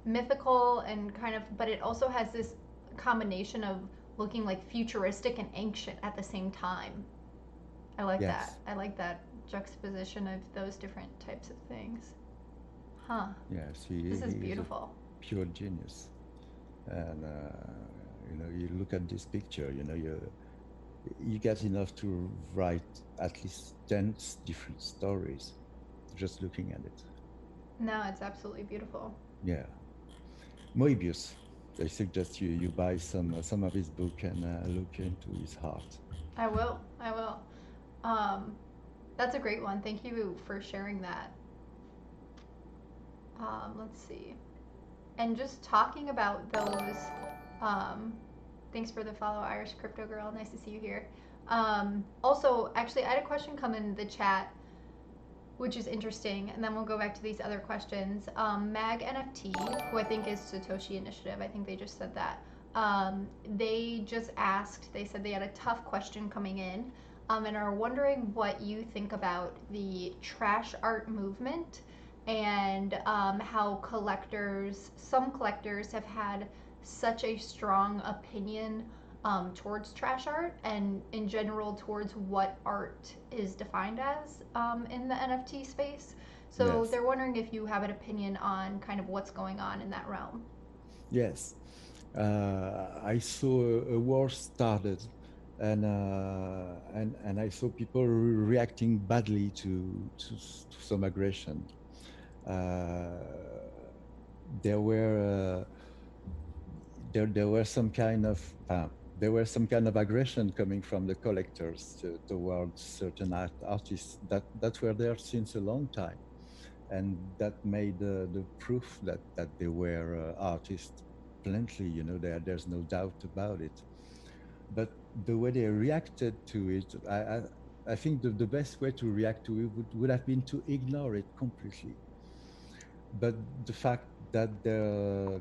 mythical and kind of, but it also has this combination of looking like futuristic and ancient at the same time. I like that. Yes, I like that juxtaposition of those different types of things. Huh. yes, This is he is a beautiful. pure genius. And you know, you look at this picture, you know, you get enough to write at least 10 different stories just looking at it. No, it's absolutely beautiful. Yeah. Moebius. I suggest you buy some of his book and look into his heart. I will. I will. Um, that's a great one. Thank you for sharing that. Let's see. And just talking about those, um, thanks for the follow, Irish Crypto Girl. Nice to see you here. Also, actually, I had a question come in the chat, which is interesting, and then we'll go back to these other questions. Mag NFT, who I think is Satoshi Initiative, I think they just said that. They just asked, they said they had a tough question coming in, and are wondering what you think about the trash art movement and how some collectors have had such a strong opinion towards trash art and in general towards what art is defined as in the NFT space. So Yes, they're wondering if you have an opinion on kind of what's going on in that realm. yes. I saw a war started, and I saw people reacting badly to some aggression. Uh, there were there were some kind of there were some kind of aggression coming from the collectors towards certain artists that were there since a long time, and that made the proof that they were artists plenty. You know, there's no doubt about it. But the way they reacted to it, I think the best way to react to it would have been to ignore it completely. But the fact that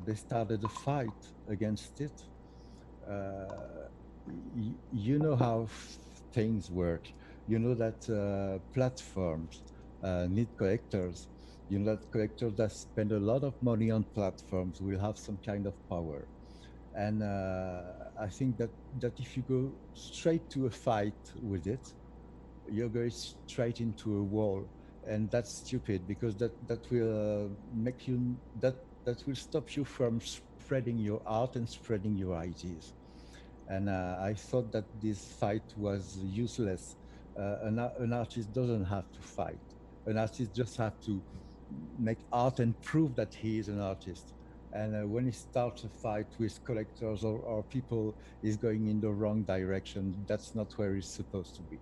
they started a fight against it, uh, you know how things work. You know that platforms need collectors. You know that collectors that spend a lot of money on platforms will have some kind of power. And I think that if you go straight to a fight with it, you're going straight into a wall, and that's stupid because that will make you that will stop you from spreading your art and spreading your ideas. And I thought that this fight was useless. An artist doesn't have to fight. An artist just have to make art and prove that he is an artist. And when he starts a fight with collectors or people, is going in the wrong direction. That's not where he's supposed to be.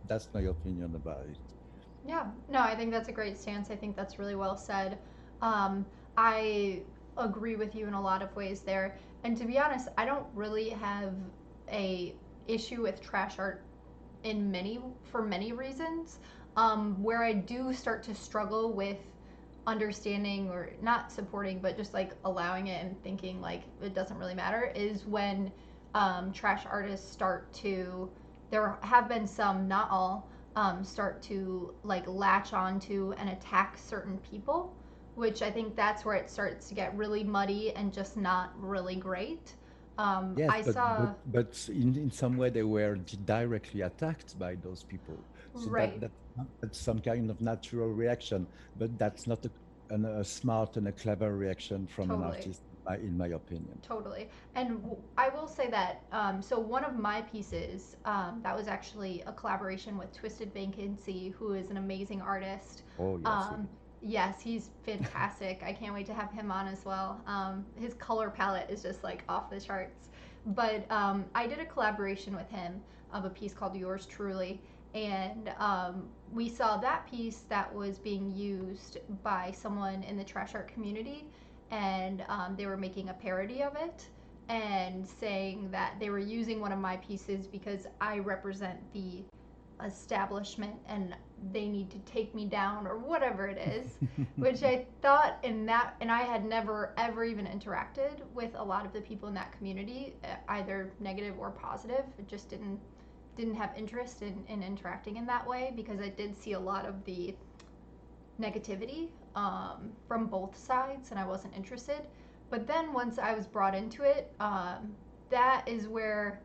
That's my opinion about it. Yeah, no, I think that's a great stance. I think that's really well said. I agree with you in a lot of ways there. And to be honest, I don't really have a issue with trash art in many for many reasons. Where I do start to struggle with understanding or not supporting, but just like allowing it and thinking like it doesn't really matter is when trash artists start to. There have been some, not all, start to like latch onto and attack certain people. which I think that's where it starts to get really muddy and just not really great. Yes, I but saw, in some way they were directly attacked by those people. So right, that's some kind of natural reaction, but that's not a smart and a clever reaction from an totally. artist, in my opinion. Totally. And I will say that, so one of my pieces, that was actually a collaboration with Twisted Vacancy, who is an amazing artist. Oh yes, he Um, yes, he's fantastic. I can't wait to have him on as well. His color palette is just like off the charts. But I did a collaboration with him of a piece called Yours Truly. And we saw that piece that was being used by someone in the trash art community, and they were making a parody of it and saying that they were using one of my pieces because I represent the establishment and they need to take me down or whatever it is, which I thought in that, and I had never ever even interacted with a lot of the people in that community, either negative or positive. It just didn't have interest in interacting in that way because I did see a lot of the negativity from both sides, and I wasn't interested. But then once I was brought into it, that is where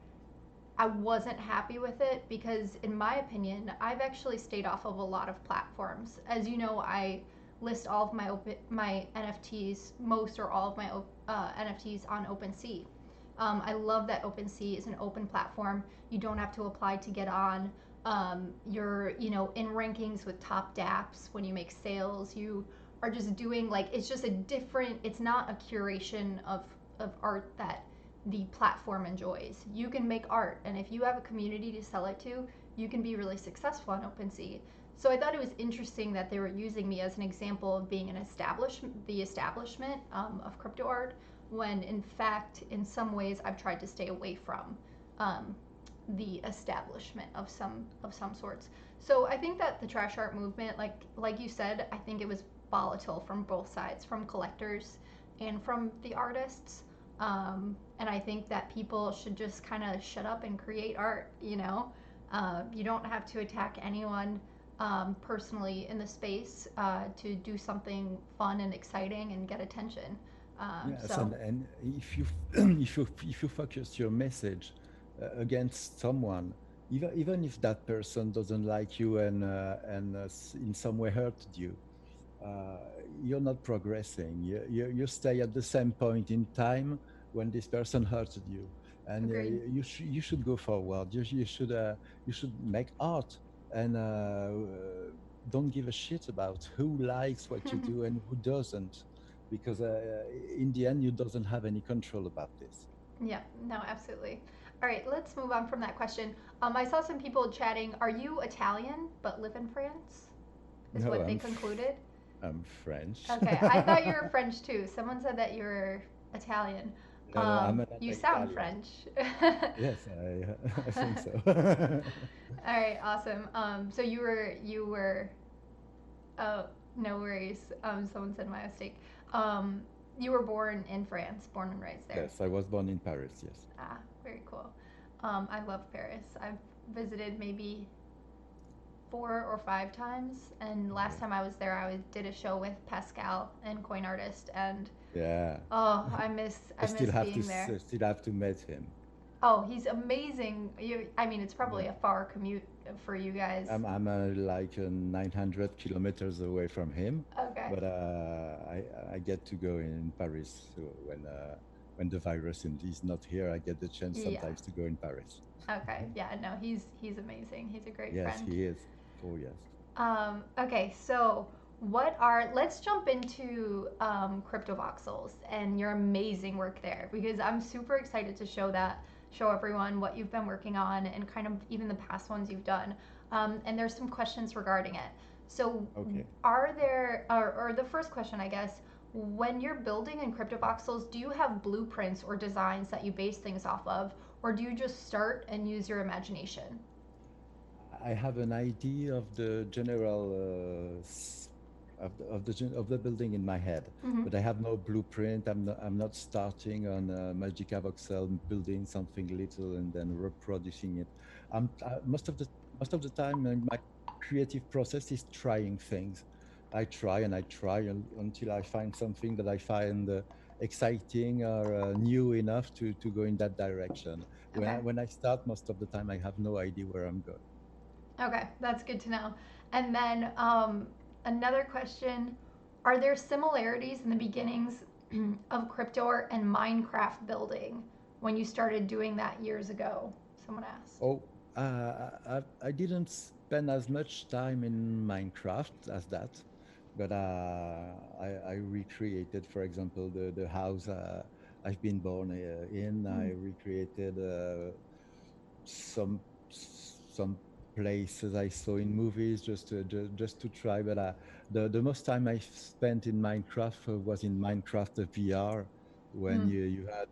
I wasn't happy with it because, in my opinion, I've actually stayed off of a lot of platforms. As you know, I list all of my NFTs, most or all of my NFTs on OpenSea. I love that OpenSea is an open platform. You don't have to apply to get on. You're, in rankings with top dApps when you make sales. You are just doing like, it's just a different, it's not a curation of art that the platform enjoys. You can make art, and if you have a community to sell it to, you can be really successful on OpenSea. So I thought it was interesting that they were using me as an example of being the establishment of crypto art, when in fact, in some ways, I've tried to stay away from um, the establishment of some sorts. So I think that the trash art movement, like you said, I think it was volatile from both sides, from collectors and from the artists. And I think that people should just kind of shut up and create art. You don't have to attack anyone personally in the space to do something fun and exciting and get attention. Yes, So and if you if you focus your message against someone, even if that person doesn't like you and in some way hurted you, uh, you're not progressing. You stay at the same point in time when this person hurted you, and agreed. you should go forward. You should make art and don't give a shit about who likes what you do and who doesn't, because in the end you doesn't have any control about this. Yeah, no, absolutely. All right, let's move on from that question. I saw some people chatting. Are you Italian but live in France? Is No, what they concluded. I'm French. Okay, I thought you were French too. Someone said that you were Italian. No, no, I'm an You sound Italian. French. Yes, I think so. All right, awesome. So you were. Oh, no worries. Someone said my mistake. Um, you were born in France, born and raised there. Yes, I was born in Paris. Yes. Ah, very cool. I love Paris. I've visited maybe 4 or 5 times, and last Okay. time I was there, did a show with Pascal and Coin Artist, and Yeah. oh, I miss being there. Still have to meet him. Oh, he's amazing. I mean, it's probably Yeah. a far commute for you guys. I'm like 900 kilometers away from him, Okay. but I get to go in Paris. So when the virus is not here, I get the chance Yeah. sometimes to go in Paris. Okay. Yeah. No, he's amazing. He's a great Yes, friend. he is. Oh yes. Okay, so let's jump into crypto voxels and your amazing work there, because I'm super excited to show everyone what you've been working on and kind of even the past ones you've done. And there's some questions regarding it. So, Okay. are there, or the first question, I guess, when you're building in crypto voxels, do you have blueprints or designs that you base things off of, or do you just start and use your imagination? I have an idea of the general of the building in my head, Mm-hmm. but I have no blueprint. I'm not starting on Magica Voxel, building something little and then reproducing it. Most of the time, my creative process is trying things. I try and I try until I find something that I find exciting or new enough to go in that direction. Okay. When I start, most of the time I have no idea where I'm going. Okay, that's good to know. And then another question: are there similarities in the beginnings of crypto and Minecraft building when you started doing that years ago? Someone asked. Oh, I didn't spend as much time in Minecraft as that, but I recreated, for example, the house I've been born in. I Mm. recreated some some places I saw in movies just to try. But the most time I spent in Minecraft was in Minecraft VR when Mm. you had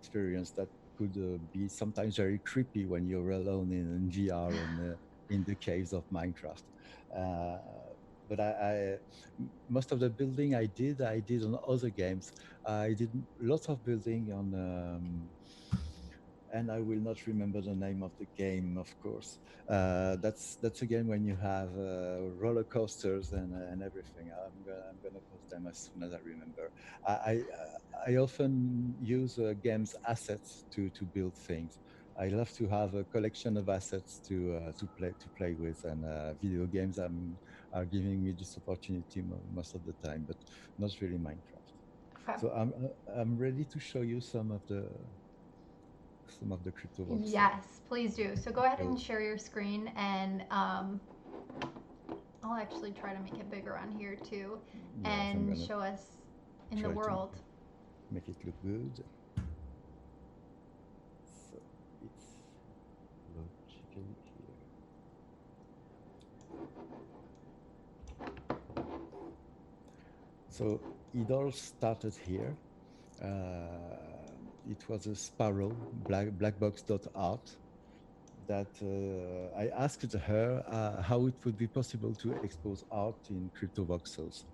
experience that could be sometimes very creepy when you're alone in VR in the caves of Minecraft. Uh, but most of the building I did on other games. I did lots of building on and I will not remember the name of the game, of course. That's a game when you have roller coasters and everything. I'm gonna post them as soon as I remember. I I, I often use games assets to build things. I love to have a collection of assets to play with, and video games are giving me this opportunity most of the time, but not really Minecraft. Okay. So I'm ready to show you some of the crypto voxels. Yes, please do. So go ahead and So share your screen, and I'll actually try to make it bigger on here too, yes, I'm and gonna show us in the try to world. make it look good. So it's logically here. So it all started here. It was a Sparrow blackbox.art that I asked her how it would be possible to expose art in crypto voxels.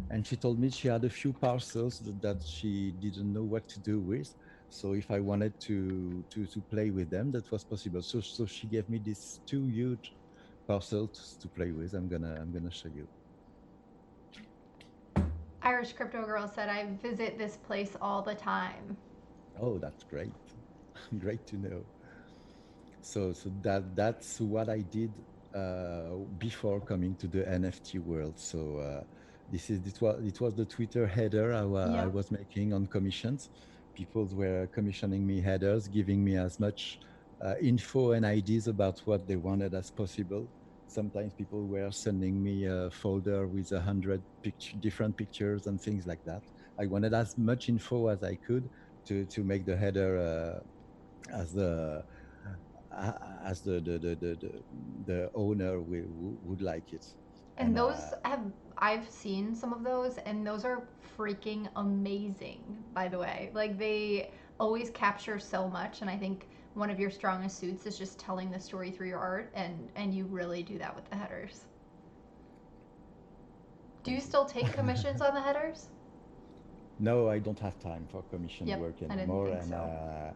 And she told me she had a few parcels that she didn't know what to do with. So if I wanted to play with them, that was possible. So she gave me these two huge parcels to play with. I'm gonna show you. Irish Crypto Girl said, I visit this place all the time. Oh, that's great. Great to know. So that's what I did before coming to the NFT world. So it was the Twitter header I Yep. was making on commissions. People were commissioning me headers, giving me as much info and ideas about what they wanted as possible. Sometimes people were sending me a folder with 100 different pictures and things like that. I wanted as much info as I could to make the header as the as the owner would like it. And And those have, I've seen some of those, and those are freaking amazing, by the way. Like, they always capture so much, and I think one of your strongest suits is just telling the story through your art, and you really do that with the headers. Do you thank you. still take commissions on the headers? No, I don't have time for commission Yep, work I didn't anymore, think so.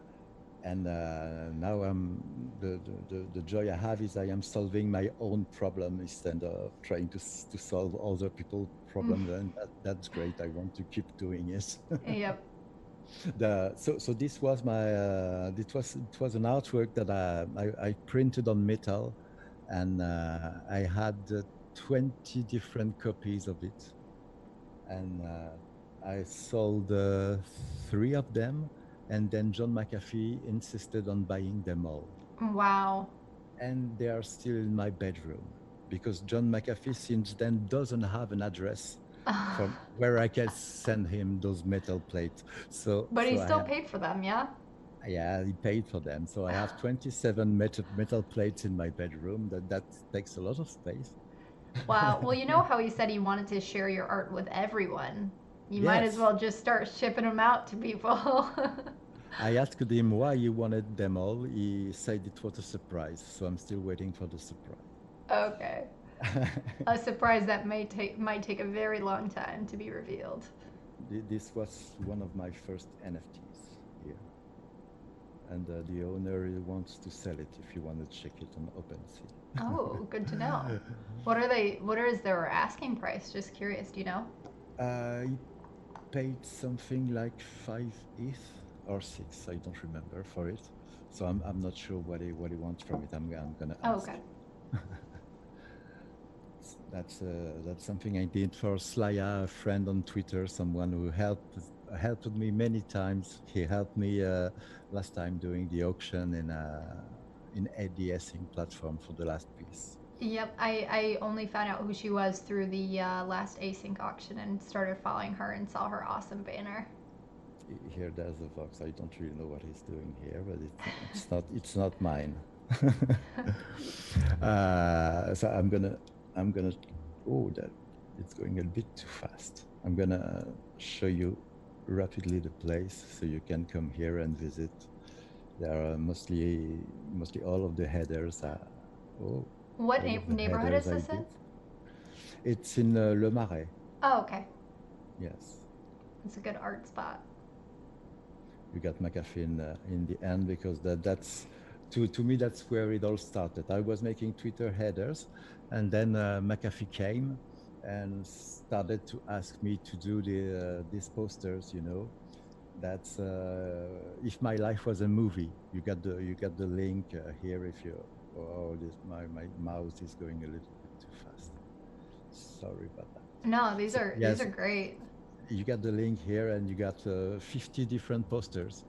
and now the joy I have is I am solving my own problem instead of trying to solve other people's Mm. problems, and that's great. I want to keep doing it. Yep. So this was my it was an artwork that I printed on metal, and I had 20 different copies of it, and I sold three of them, and then John McAfee insisted on buying them all, Wow. and they are still in my bedroom because John McAfee since then doesn't have an address from where I can send him those metal plates. But he So I still have, paid for them, yeah? yeah, he paid for them. So I have 27 metal plates in my bedroom. That takes a lot of space. Wow. Well, you know how he said he wanted to share your art with everyone? You might as Yes, well just start shipping them out to people. I asked him why he wanted them all. He said it was a surprise. So I'm still waiting for the surprise. Okay. A surprise that might take a very long time to be revealed. This was one of my first NFTs here. and the owner wants to sell it if you want to check it on OpenSea. Oh, good to know. What are they? What is their asking price? Just curious. Do you know? He paid something like 5 ETH or 6, I don't remember for it. So I'm not sure what he wants from it. I'm gonna Oh, ask. okay. That's something I did for Slaya, a friend on Twitter, someone who helped me many times. He helped me last time doing the auction in the async platform for the last piece. Yep, I only found out who she was through the last async auction and started following her and saw her awesome banner. Here there's a Vox. I don't really know what he's doing here, but it's not mine. So I'm gonna oh, that it's going a bit too fast. I'm gonna show you rapidly the place so you can come here and visit. There are mostly all of the headers are oh What all of the neighborhood headers is I this in? did. It's in Le Marais. Oh, okay. Yes. It's a good art spot. You got McAfee in the end because that's to me that's where it all started. I was making Twitter headers, and then McAfee came and started to ask me to do these posters. That's if my life was a movie. You got the link here. If you this my mouse is going a little bit too fast. Sorry about that. No, So these yes, are great. you got the link here, and you got 50 different posters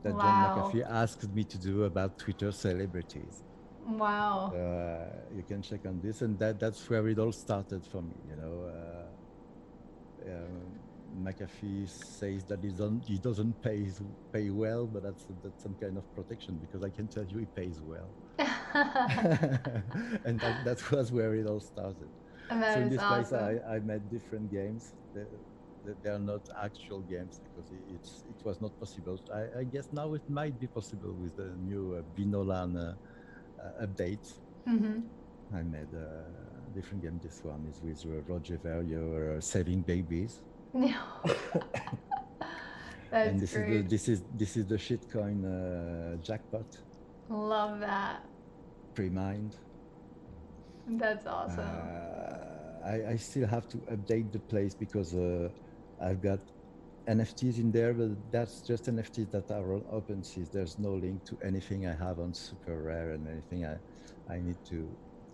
that John Wow. McAfee asked me to do about Twitter celebrities. Wow. You can check on this, and that's where it all started for me. McAfee says that he doesn't pay well, but that's some kind of protection because I can tell you he pays well, and that was where it all started. And So that in is this place, awesome. I made different games. They are not actual games because it was not possible. I guess now it might be possible with the new Binolan update. Mm-hmm. I made a different game. This one is with Roger Verrier saving babies, No. and That's this is the great. this is the shitcoin jackpot Love that. pre-mined. That's awesome. I still have to update the place because I've got NFTs in there, but that's just NFTs that are on OpenSea. There's no link to anything I have on Super Rare and anything. I need to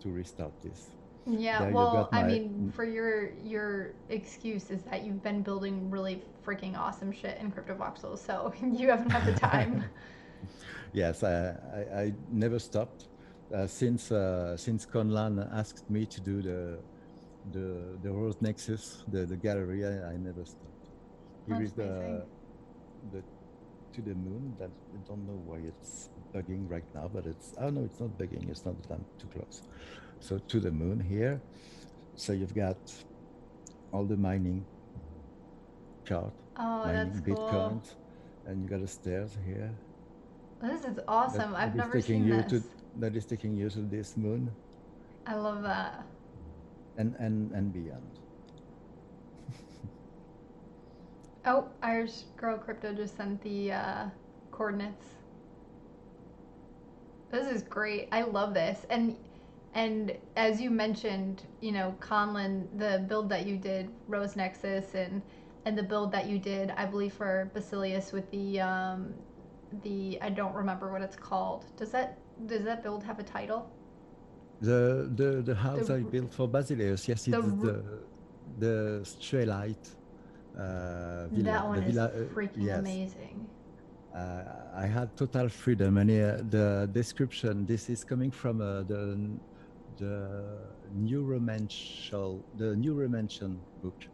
restart this. Yeah, There you well, got I my mean, for your excuse is that you've been building really freaking awesome shit in crypto voxels, so you haven't had the time. yes. I never stopped since Conlan asked me to do the Rose Nexus, the gallery. I never stopped. Here That's is amazing. the to the moon. That I don't know why it's bugging right now, but it's oh no, it's not bugging. It's not that I'm too close. So to the moon here. So you've got all the mining chart, Oh, that's mining cool. bitcoins, and you got the stairs here. This is That awesome. that I've is never taking seen you this. to that is taking you to this moon I love that. and beyond. Oh, Irish Girl Crypto just sent the coordinates. This is great. I love this. And as you mentioned, you know, Conlin, the build that you did, Rose Nexus, and the build that you did, I believe for Basilius with the I don't remember what it's called. Does that build have a title? The house The I built for Basileus, yes, the it's the Strelite villa. that The one is villa, freaking yes. amazing. I had total freedom, and the description. This is coming from the Neuromantion book.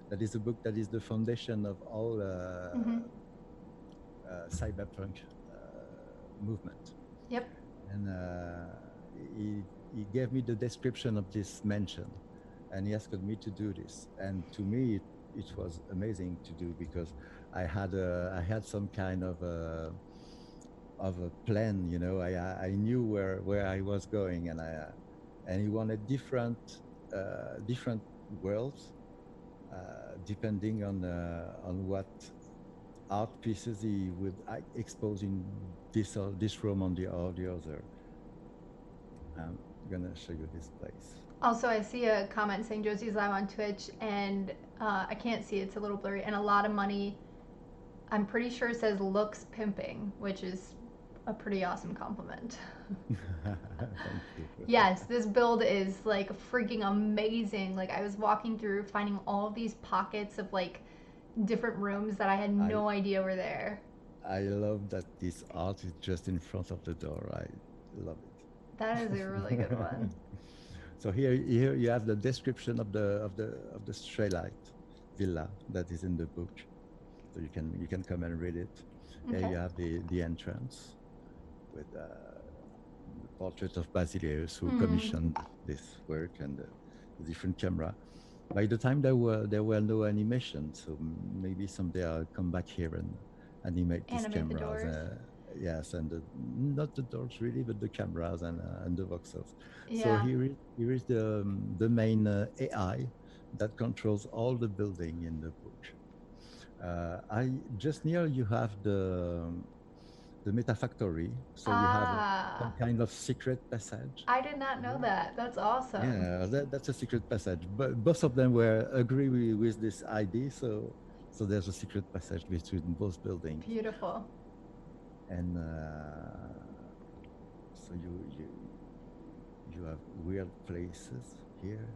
That is a book that is the foundation of all Mm-hmm. cyberpunk movement. Yep. And he gave me the description of this mansion, and he asked me to do this. And to me, it was amazing to do because I had some kind of a plan. I knew where I was going, and he wanted different worlds depending on what art pieces he would expose in this room on the other. I'm gonna show you this place. Also, I see a comment saying Josie's live on Twitch, and I can't see, it's a little blurry, and a lot of money. I'm pretty sure it says looks pimping, which is a pretty awesome compliment. Thank you. Yes, this build is like freaking amazing. Like, I was walking through finding all of these pockets of like different rooms that I had I no idea were there. I love that this art is just in front of the door. I love That is a really good it. one. So here you have the description of the Straylight villa that is in the book. So you can come and read it. Here Okay. you have the entrance with the portrait of Basileus who commissioned this work and the different camera. By the time there were no animation, so maybe someday I'll come back here and animate these Animate the cameras. doors. Yes, and not the doors really, but the cameras and the voxels. So Yeah. here is the main AI that controls all the building in the book. I just near you have the meta factory, so we have some Ah, kind of secret passage. I did not know that. That's awesome. Yeah, that's a secret passage. But both of them were agree with this idea, so there's a secret passage between both buildings, Beautiful. and so you have weird places here.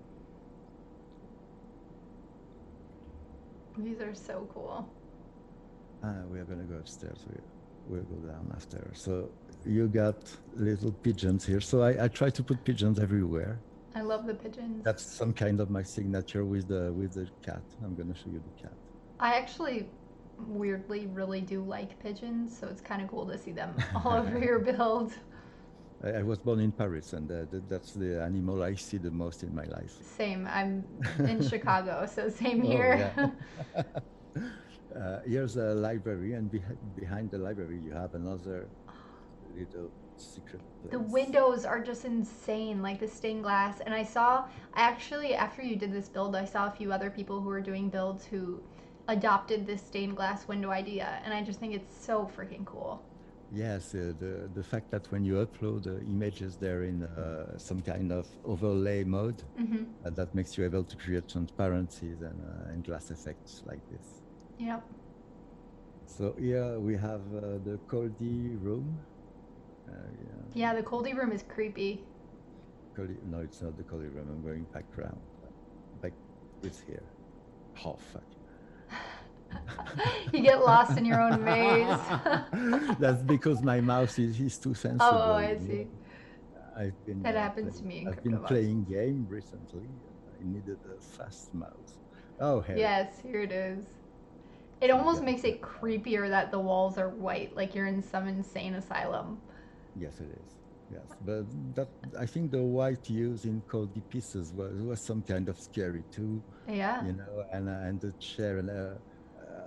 These are so cool. We are gonna go upstairs. We'll go down after. So you got little pigeons here. So I try to put pigeons everywhere. I love the pigeons. That's some kind of my signature with the cat. I'm gonna show you the cat. I actually weirdly really do like pigeons, so it's kind of cool to see them all over your build. I was born in Paris, and that's the animal I see the most in my life. Same. I'm in Chicago, so same Oh here. yeah. Here's a library, and behind the library you have another little secret place. The windows are just insane, like the stained glass. And I actually, after you did this build, I saw a few other people who were doing builds who adopted this stained glass window idea, and I just think it's so freaking cool. Yes, the fact that when you upload images, they're in some kind of overlay mode, that makes you able to create transparencies and glass effects like this. Yep. So here we have the Coldy room. Yeah, the Coldy room is creepy. No, it's not the Coldy room. I'm going back around. Back, it's here. Oh, fuck. You get lost in your own maze. That's because my mouse is too sensitive. Oh, I see. I've been. That happens to me in I've been CryptoBox. playing game recently. I needed a fast mouse. Oh, here. Yes, here it is. It almost makes it creepier that the walls are white, like you're in some insane asylum. Yes, it is. Yes, but that I think the white use in Coldy pieces was some kind of scary too. Yeah. You know, and the chair and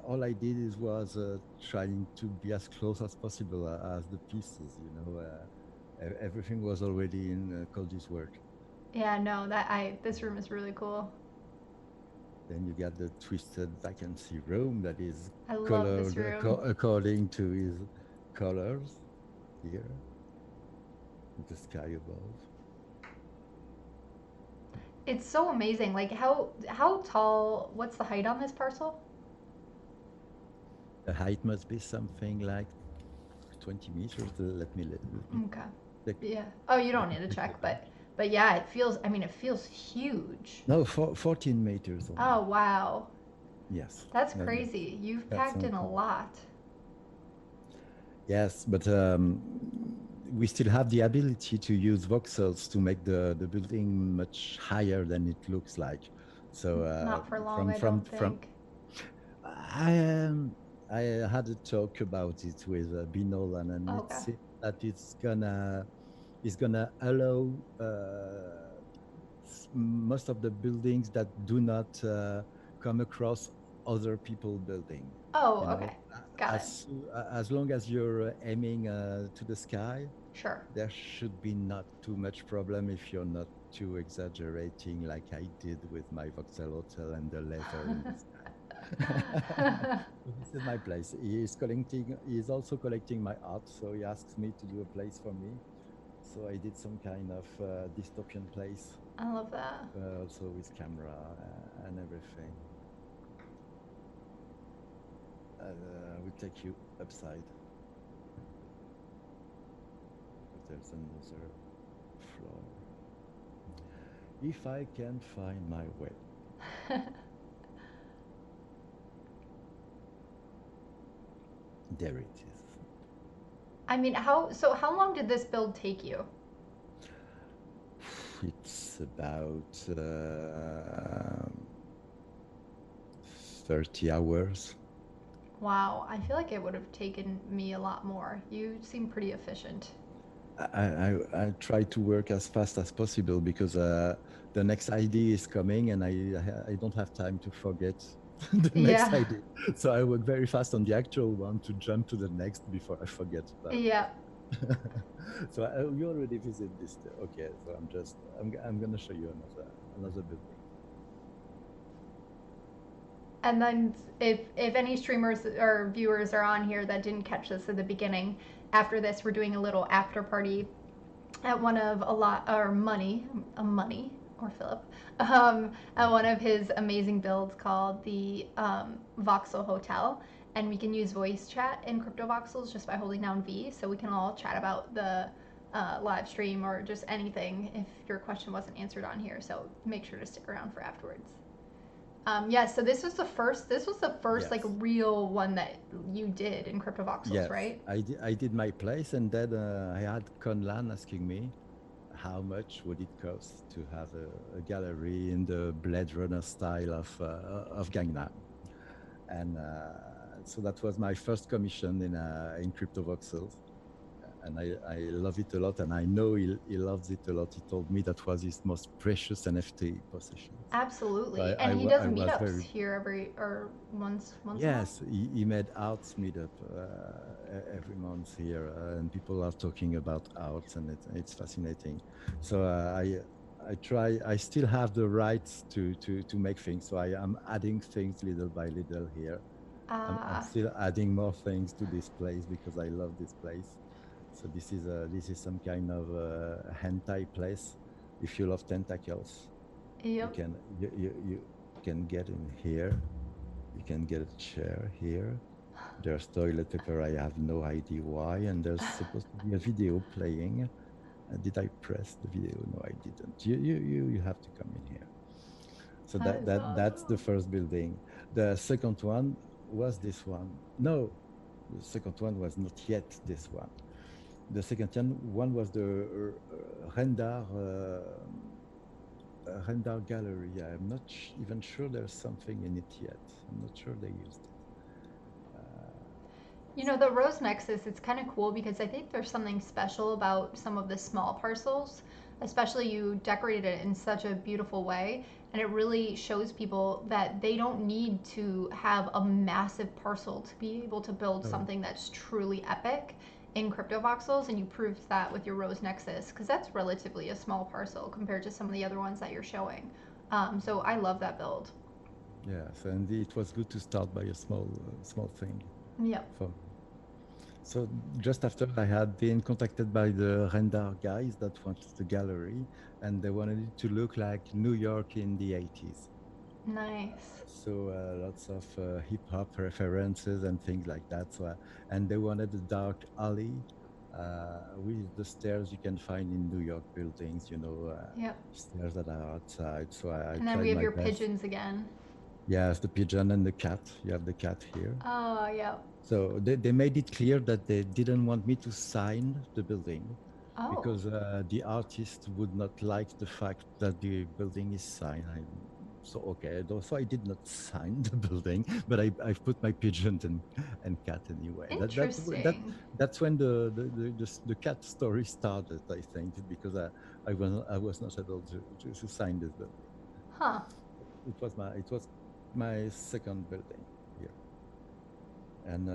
all I did was trying to be as close as possible as the pieces. You know, everything was already in Coldy's work. Yeah, no, this room is really cool. Then you got the twisted vacancy room that is I love colored this room. according to his colors here. The sky above. It's so amazing. Like how tall? What's the height on this parcel? The height must be something like 20 meters. Let me Okay. check. Yeah. Oh, you don't need to check, but yeah, it feels. I mean, it feels huge. No, 14 meters. Only. Oh wow. Yes. That's crazy. You've packed in a lot. Yes, but we still have the ability to use voxels to make the building much higher than it looks like. So not for long, I don't think. I had a talk about it with Binol, and Okay. it seems that it's gonna allow most of the buildings that do not come across other people building. Oh, You know, okay. Got it. as long as you're aiming to the sky, Sure. there should be not too much problem if you're not too exaggerating like I did with my voxel hotel and the letter in the sky. This is my place. He is also collecting my art, so he asks me to do a place for me. So I did some kind of dystopian place, I love that. also with camera and everything. I will take you upside. There's another floor. If I can find my way. There it is. I mean, how long did this build take you? It's about 30 hours. Wow, I feel like it would have taken me a lot more. You seem pretty efficient. I try to work as fast as possible because the next idea is coming and I don't have time to forget the next Yeah. idea. So I work very fast on the actual one to jump to the next before I forget about Yeah. it. So you already visited this. Okay, so I'm gonna show you another building. And then if any streamers or viewers are on here that didn't catch this at the beginning, after this we're doing a little after party at one of Money or Philip, at one of his amazing builds called the Voxel Hotel, and we can use voice chat in Crypto Voxels just by holding down V, so we can all chat about the live stream or just anything if your question wasn't answered on here. So make sure to stick around for afterwards. Yes, so this was the first. This was the first like Yes. real one that you did in Crypto Voxels, Yes, right? I did my place, and then I had Conlan asking me how much would it cost to have a gallery in the Blade Runner style of Gangnam, and so that was my first commission in Crypto Voxels, and I love it a lot, and I know he loves it a lot. He told me that was his most precious NFT possession. Absolutely, and he does I was meetups very here once a month. Yes, he made arts meetup every month here, and people are talking about arts, and it's fascinating. So I still have the rights to make things. So I am adding things little by little here. I'm still adding more things to this place because I love this place. So this is some kind of hentai place. If you love tentacles, Yep. you can get in here. You can get a chair here. There's toilet paper. I have no idea why. And there's supposed to be a video playing. Did I press the video? No, I didn't. You have to come in here. So that's the first building. The second one was this one. No, the second one was not yet this one. The second one was the Rendar gallery. I'm not even sure there's something in it yet. I'm not sure they used it. You know, the Rose Nexus, it's kind of cool because I think there's something special about some of the small parcels, especially you decorated it in such a beautiful way. And it really shows people that they don't need to have a massive parcel to be able to build Oh, something that's truly epic in crypto voxels. And you proved that with your Rose Nexus because that's relatively a small parcel compared to some of the other ones that you're showing. So I love that build. yes, and it was good to start by a small thing Yep. for me. So just after I had been contacted by the Rendar guys that wanted the gallery, and they wanted it to look like New York in the 80s. Nice. So lots of hip hop references and things like that. So and they wanted a dark alley with the stairs you can find in New York buildings. Yep. Stairs that are outside. So I And then we tried have my your best. pigeons again. Yes, the pigeon and the cat. You have the cat here. Oh, yeah. So they made it clear that they didn't want me to sign the building Oh. because the artist would not like the fact that the building is signed. So okay, so I did not sign the building, but I've put my pigeon and cat anyway. Interesting. That's when the cat story started, I think, because I was not able to sign this building. Huh. It was my second building here, and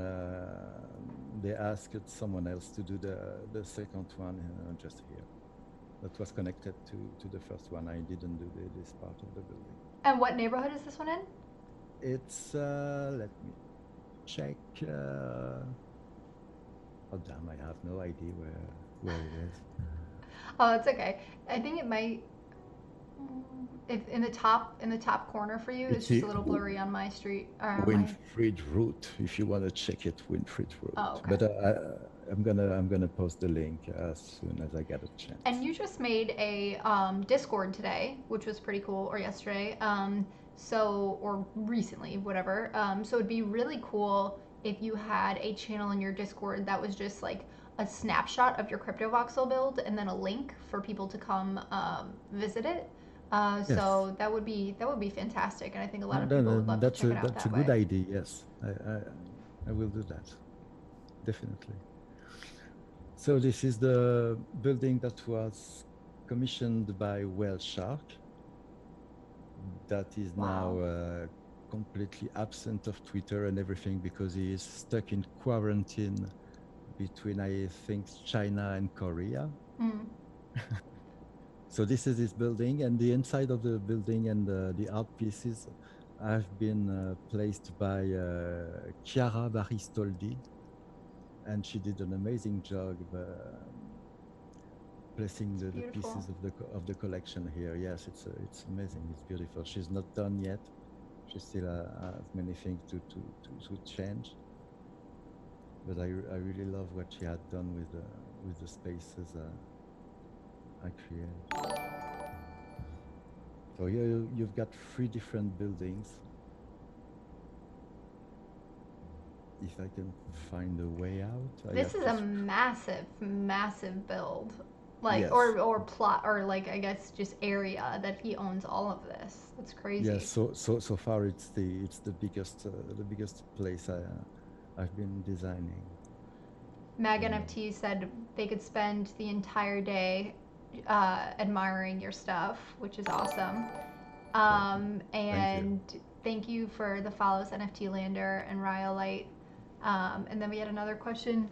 they asked someone else to do the second one just here. That was connected to the first one. I didn't do this part of the building. And what neighborhood is this one in? It's let me check. Oh damn! I have no idea where it is. Oh, it's okay. I think it might. If in the top corner for you, it's It's just a a little blurry on my street or on my. Winfried Route. If you want to check it, Winfried Oh, Route. okay. But I'm gonna post the link as soon as I get a And chance. you just made a Discord today, which was pretty cool, or yesterday. Or recently, whatever. So it'd be really cool if you had a channel in your Discord that was just like a snapshot of your crypto voxel build and then a link for people to come visit it. Yes. So that would be fantastic, and I think a lot No, of no, people no, would love to check it out that's a that good way. idea. Yes, I will do that definitely. So this is the building that was commissioned by Whale Shark. That is now Wow. completely absent of Twitter and everything because he is stuck in quarantine between, I think, China and Korea. Mm. So this is his building, and the inside of the building and the art pieces have been placed by Chiara Baristoldi, and she did an amazing job placing It's the beautiful. pieces of of the collection here. Yes, it's amazing. It's beautiful. She's not done yet. She still has many things to change, but I really love what she had done with the spaces I created. So here you've got three different buildings. If I can find a way out, I This have is to. a massive, massive build. Like Yes, or plot or like I guess just area that he owns all of this. That's yes. crazy. So far, it's the biggest place I've been designing. Mag And NFT said they could spend the entire day admiring your stuff, which is awesome. well, thank you. And thank you for the follows, NFT Lander and Rhyolite. And then we had another question.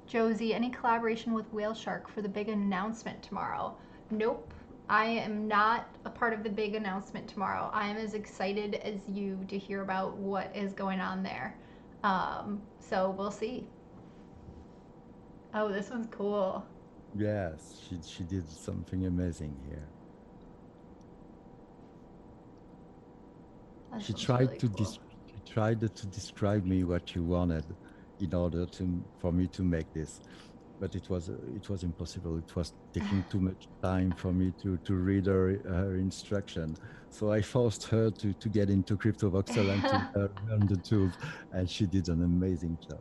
Josie, any collaboration with Whale Shark for the big announcement tomorrow? Nope. I am not a part of the big announcement tomorrow. I am as excited as you to hear about what is going on there. So we'll see. Oh, this one's cool. Yes, she did something amazing here. This She one's tried really to cool. she tried to describe me what she wanted in order for me to make this, but it was impossible. It was taking too much time for me to read her instruction. So I forced her to get into CryptoVoxel and to learn the tools, and she did an amazing job.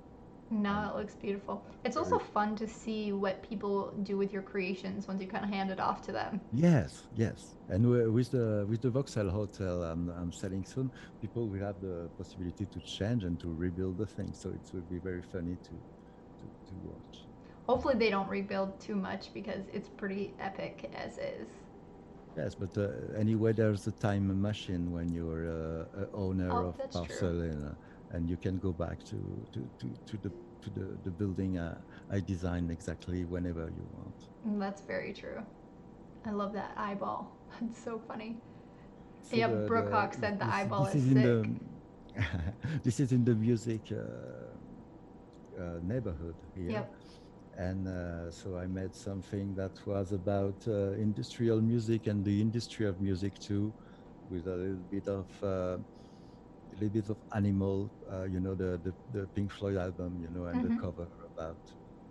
No, I'm it looks beautiful. It's also very fun to see what people do with your creations once you kind of hand it off to them. Yes, yes. And with the Voxel Hotel I'm selling soon, people will have the possibility to change and to rebuild the thing. So it will be very funny to watch. Hopefully, they don't rebuild too much because it's pretty epic as is. Yes, but anyway, there's a time machine when you're a owner Oh, of that's true. parcel, and you can go back to the building I designed exactly whenever you want. That's very true. I love that eyeball. It's so funny. So Yep, Brookhawk said the eyeball this is is in sick. the this is in the music neighborhood here, Yep. and so I made something that was about industrial music and the industry of music too, with a little bit of animal, you know, the Pink Floyd album, you know, and the Hmm. cover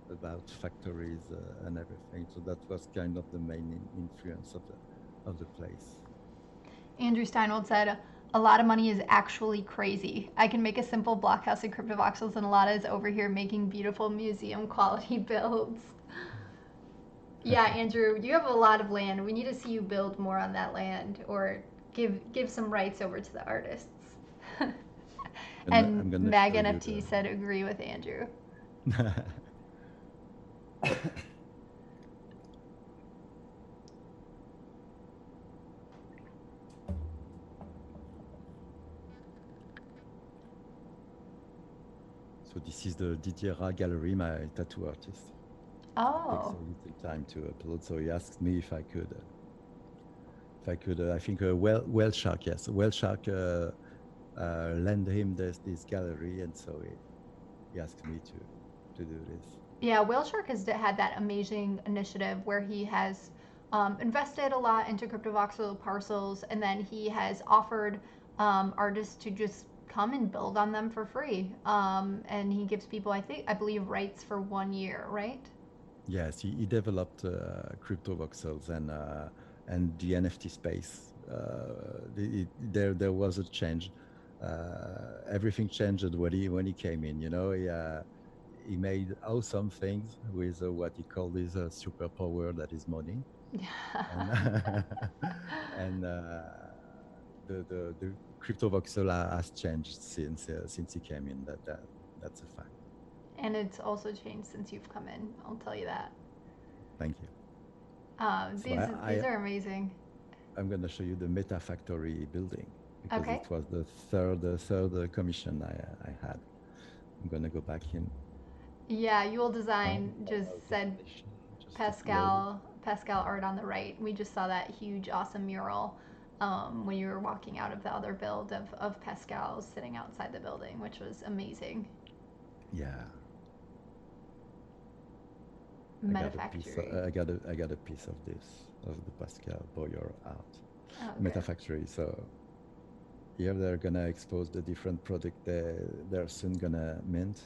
about factories and everything. So that was kind of the main influence of the place. Andrew Steinwald said, a lot of money is actually crazy. I can make a simple blockhouse in CryptoVoxels, and Alotta is over here making beautiful museum quality builds. Yeah, Andrew, you have a lot of land. We need to see you build more on that land or give some rights over to the artists. And And I'm gonna Mag show you NFT said agree with Andrew. the. So this is the Didier Gallery, my tattoo artist. It takes Oh, a little time to upload, so he asked me if I could, I think Whale Shark, yes, Whale Shark lend him this gallery, and so he asked me to do this. Yeah, Whale Shark has had that amazing initiative where he has invested a lot into cryptovoxel parcels, and then he has offered artists to just come and build on them for free. And he gives people, I believe, rights for 1 year, right? Yes, he developed crypto voxels and the NFT space. There was a change. Everything changed when he came in. You know, he made awesome things with what he called his superpower, that is money, and and the crypto voxel has changed since he came in. That's a fact. And it's also changed since you've come in. I'll tell you that. Thank you. So These are amazing. I'm going to show you the Meta Factory building because Okay. it was the third commission I had. I'm going to go back in. Yeah, you will design just said Automation, just to close. Pascal art on the right. We just saw that huge, awesome mural when you were walking out of the other build of Pascal sitting outside the building, which was amazing. Yeah, Meta Factory. I got a piece of this of the Pascal Boyer art. Oh, Meta good. Factory. So here they're gonna expose the different product they're soon gonna mint.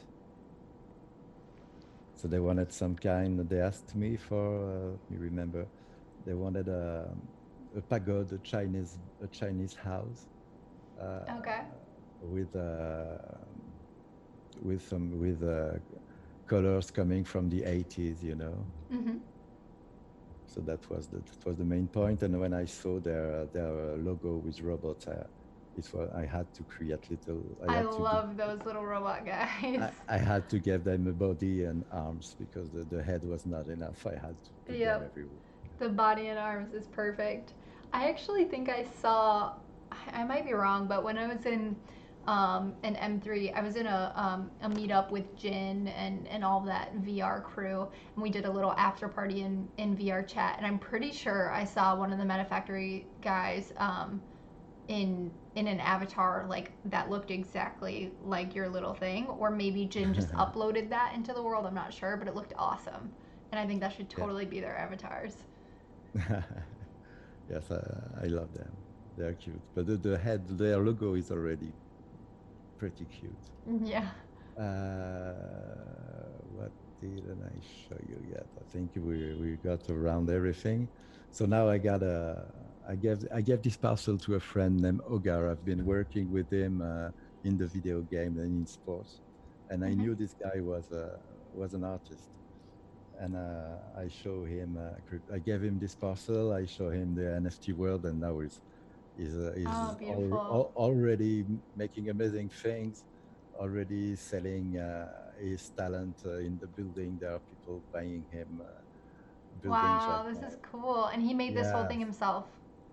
So they wanted some kind. They asked me for. Let me remember. They wanted a pagode, a Chinese house, uh, Okay. with with colors coming from the 80s. You know. Mm-hmm. So that was the main point. And when I saw their logo with robots, I had to create little. I love those little robot guys. I had to give them a body and arms because the head was not enough. I had to put them Yep. everywhere. The body and arms is perfect. I actually think I saw, I might be wrong, but when I was in an M3, I was in a meetup with Jin and all that VR crew, and we did a little after party in VR chat. And I'm pretty sure I saw one of the Metafactory guys in an avatar like that looked exactly like your little thing, or maybe Jin just uploaded that into the world. I'm not sure, but it looked awesome, and I think that should Yeah. totally be their avatars. Yes, I love them. They're cute. But the head, their logo is already pretty cute. Yeah. What didn't I show you yet? I think we got around everything. So now I gave this parcel to a friend named Ogar. I've been working with him in the video game and in sports, and I Mm-hmm. knew this guy was an artist. And I show him. I gave him this parcel. I show him the NFT world, and now Oh, he's beautiful. already making amazing things, already selling his talent in the building. There are people buying him buildings right Wow, this now. is cool. And he made this whole Yeah, thing himself.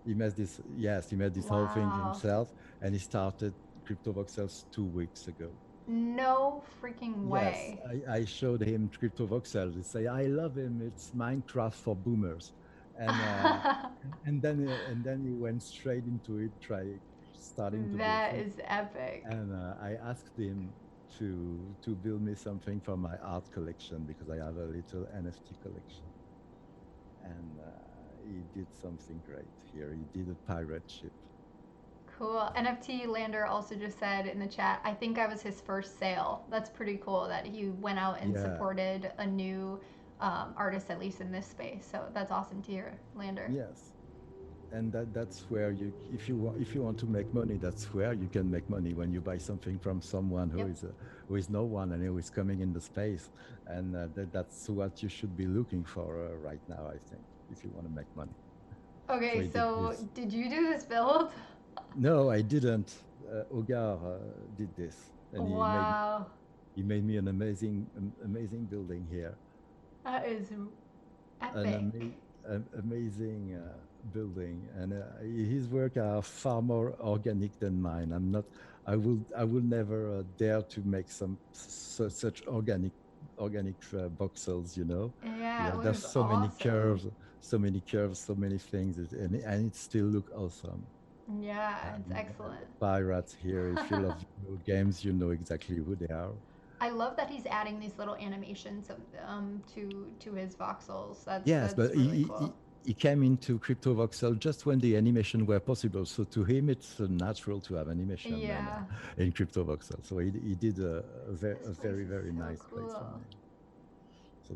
he made this. Yes, he made this whole thing Wow. himself, and he started CryptoVoxels 2 weeks ago. No freaking Yes, way. I showed him CryptoVoxels. He say, "I love him. It's Minecraft for boomers," and uh, and then he went straight into it, starting to build That things. is epic. And I asked him to build me something for my art collection because I have a little NFT collection, and he did something great here. He did a pirate ship. Cool. NFT Lander also just said in the chat, I think I was his first sale. That's pretty cool that he went out and Yeah. supported a new artist, at least in this space. So that's awesome to hear, Lander. Yes. And that's where if you want to make money, that's where you can make money, when you buy something from someone Yep. who is no one and who is coming in the space. And that's what you should be looking for right now, I think, if you want to make money. So Okay, he did so this. did you do this build? No, I didn't. Ogar did this, and Wow. he made me an amazing building here. That is An epic. amazing building, and his work are far more organic than mine. I'm not. I will never dare to make such organic voxels. Yeah, it There's was awesome. so many curves, so many things, and it still look awesome. Yeah, it's And excellent. the pirates here, if you love video games, you know exactly who they are. I love that he's adding these little animations to his voxels. Yes, but That's really cool. he came into CryptoVoxel just when the animation were possible. So to him, it's natural to have animation Yeah, in CryptoVoxel. So he did this a place very, is very so nice place for cool. me. So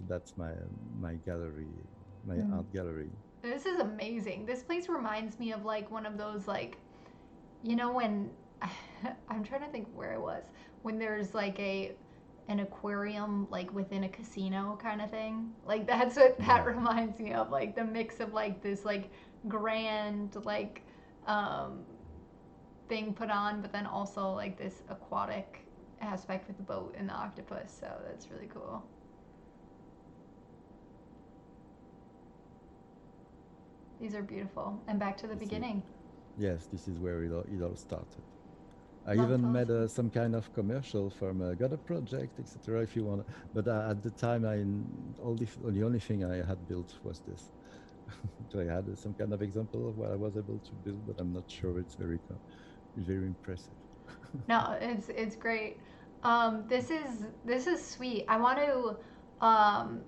that's my gallery, my Mm. art gallery. This is amazing. This place reminds me of like one of those like when I'm trying to think where it was when there's like a an aquarium like within a casino kind of thing. Like that's what that Yeah. reminds me of. Like the mix of like this like grand like um, thing put on, but then also like this aquatic aspect with the boat and the octopus. So that's really cool. These are beautiful. And back to the This is, beginning. yes, this is where it all started. I That's even made awesome. some kind of commercial from got a project, etc. If you want, but at the time, the only thing I had built was this. So I had some kind of example of what I was able to build, but I'm not sure it's very impressive. No, it's great. This is sweet. Um,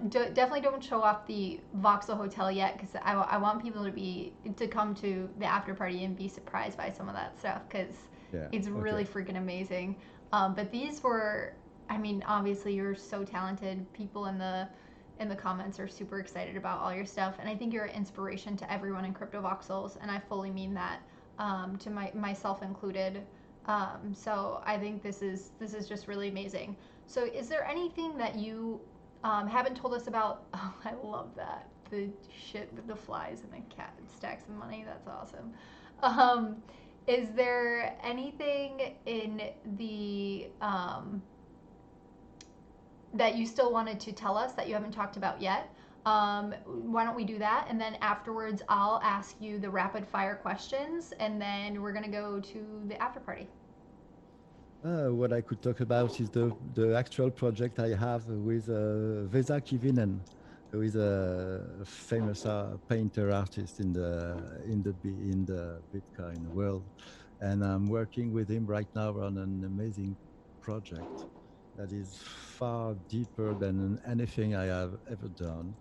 definitely don't show off the Vauxhall Hotel yet because I want people to come to the after party and be surprised by some of that stuff because Yeah. it's really Okay. freaking amazing. But these were, I mean, obviously you're so talented. People in the comments are super excited about all your stuff, and I think you're an inspiration to everyone in Crypto Voxels, and I fully mean that to myself included. So I think this is just really amazing. So is there anything that you haven't told us about? Oh, I love that. The shit with the flies and the cat stacks of money. That's awesome. Um, is there anything in the that you still wanted to tell us that you haven't talked about yet? Why don't we do that? And then afterwards, I'll ask you the rapid fire questions, and then we're going to go to the after party. What I could talk about is the actual project I have with Vesa Kivinen, who is a famous painter artist in the Bitcoin world, and I'm working with him right now on an amazing project that is far deeper than anything I have ever done.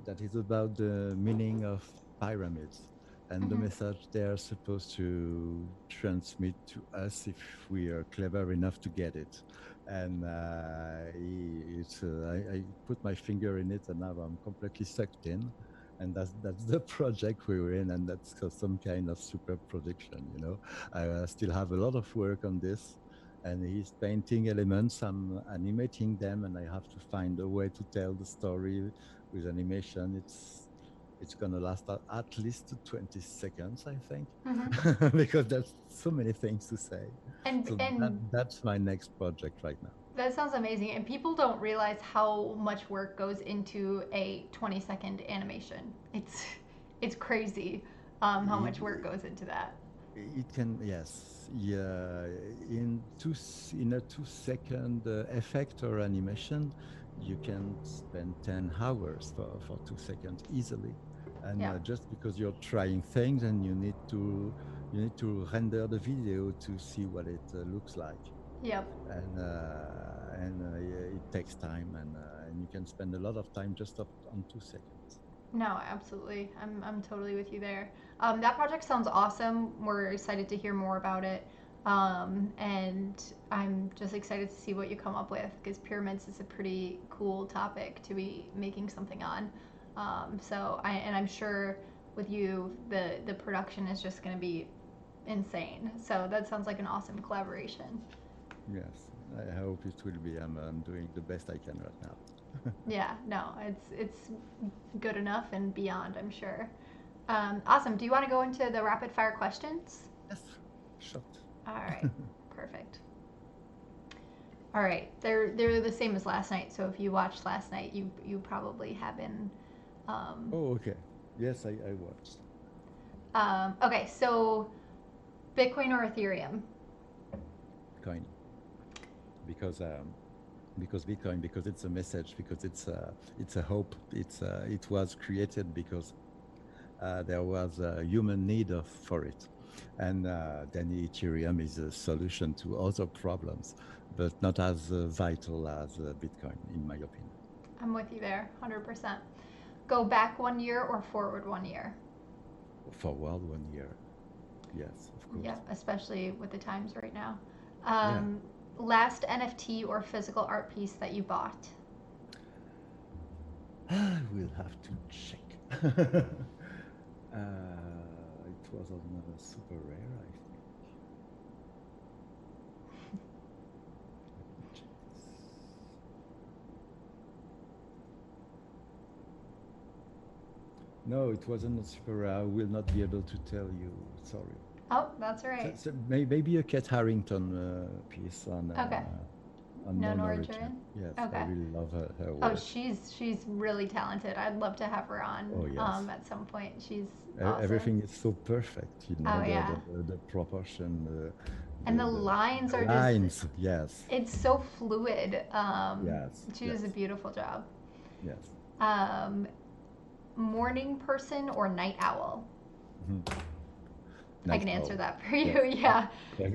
That is about the meaning of pyramids and the Mm-hmm. message they are supposed to transmit to us if we are clever enough to get it. And I put my finger in it, and now I'm completely sucked in. And that's the project we're in, and that's some kind of super production. I still have a lot of work on this, and he's painting elements. I'm animating them, and I have to find a way to tell the story with animation. It's gonna last at least 20 seconds, I think, Mm-hmm. because there's so many things to say. So And that's my next project right now. that sounds amazing. And people don't realize how much work goes into a 20-second animation. It's crazy how much work It, goes into that. it can, yes, yeah. In a 2 second effect or animation, you can spend 10 hours for 2 seconds easily. And Yeah. just because you're trying things, and you need to render the video to see what it looks like. Yep. And yeah, it takes time, and you can spend a lot of time just on 2 seconds. No, absolutely. I'm totally with you there. That project sounds awesome. We're excited to hear more about it. And I'm just excited to see what you come up with because pyramids is a pretty cool topic to be making something on. And I'm sure with you, the production is just going to be insane. So that sounds like an awesome collaboration. Yes, I hope it will be. I'm doing the best I can right now. Yeah, no, it's good enough and beyond, I'm sure. Awesome. Do you want to go into the rapid fire questions? Yes, shot. All right, perfect. All right, they're the same as last night. So if you watched last night, you probably have been. Um, Oh, okay. Yes, I watched okay, so Bitcoin or Ethereum? Bitcoin because Bitcoin, because it's a message, because it's a hope. It was created because there was a human need for it. And then Ethereum is a solution to other problems, but not as vital as Bitcoin, in my opinion. I'm with you there, 100%. Go back 1 year or forward 1 year? Forward 1 year, yes, of course. Yeah, especially with the times right now. Yeah. Last NFT or physical art piece that you bought? I will have to check. It was on super rare, I think. Let me check this. No, it wasn't a super rare. I will not be able to tell you. Sorry. Oh, that's all right. So maybe a Kate Harrington piece Okay. on Known known origin? origin. Yes, Okay. I really love her Oh, work. she's really talented. I'd love to have her on Oh, yes. at some point. She's awesome. Everything is so perfect, you know, Oh, yeah. the proportion, And the lines are lines, just, yes, it's so fluid. yes, She does a yes, beautiful job. yes. Morning person or night owl? Mhm. I Night can answer owl. that for you. Yes. Yeah.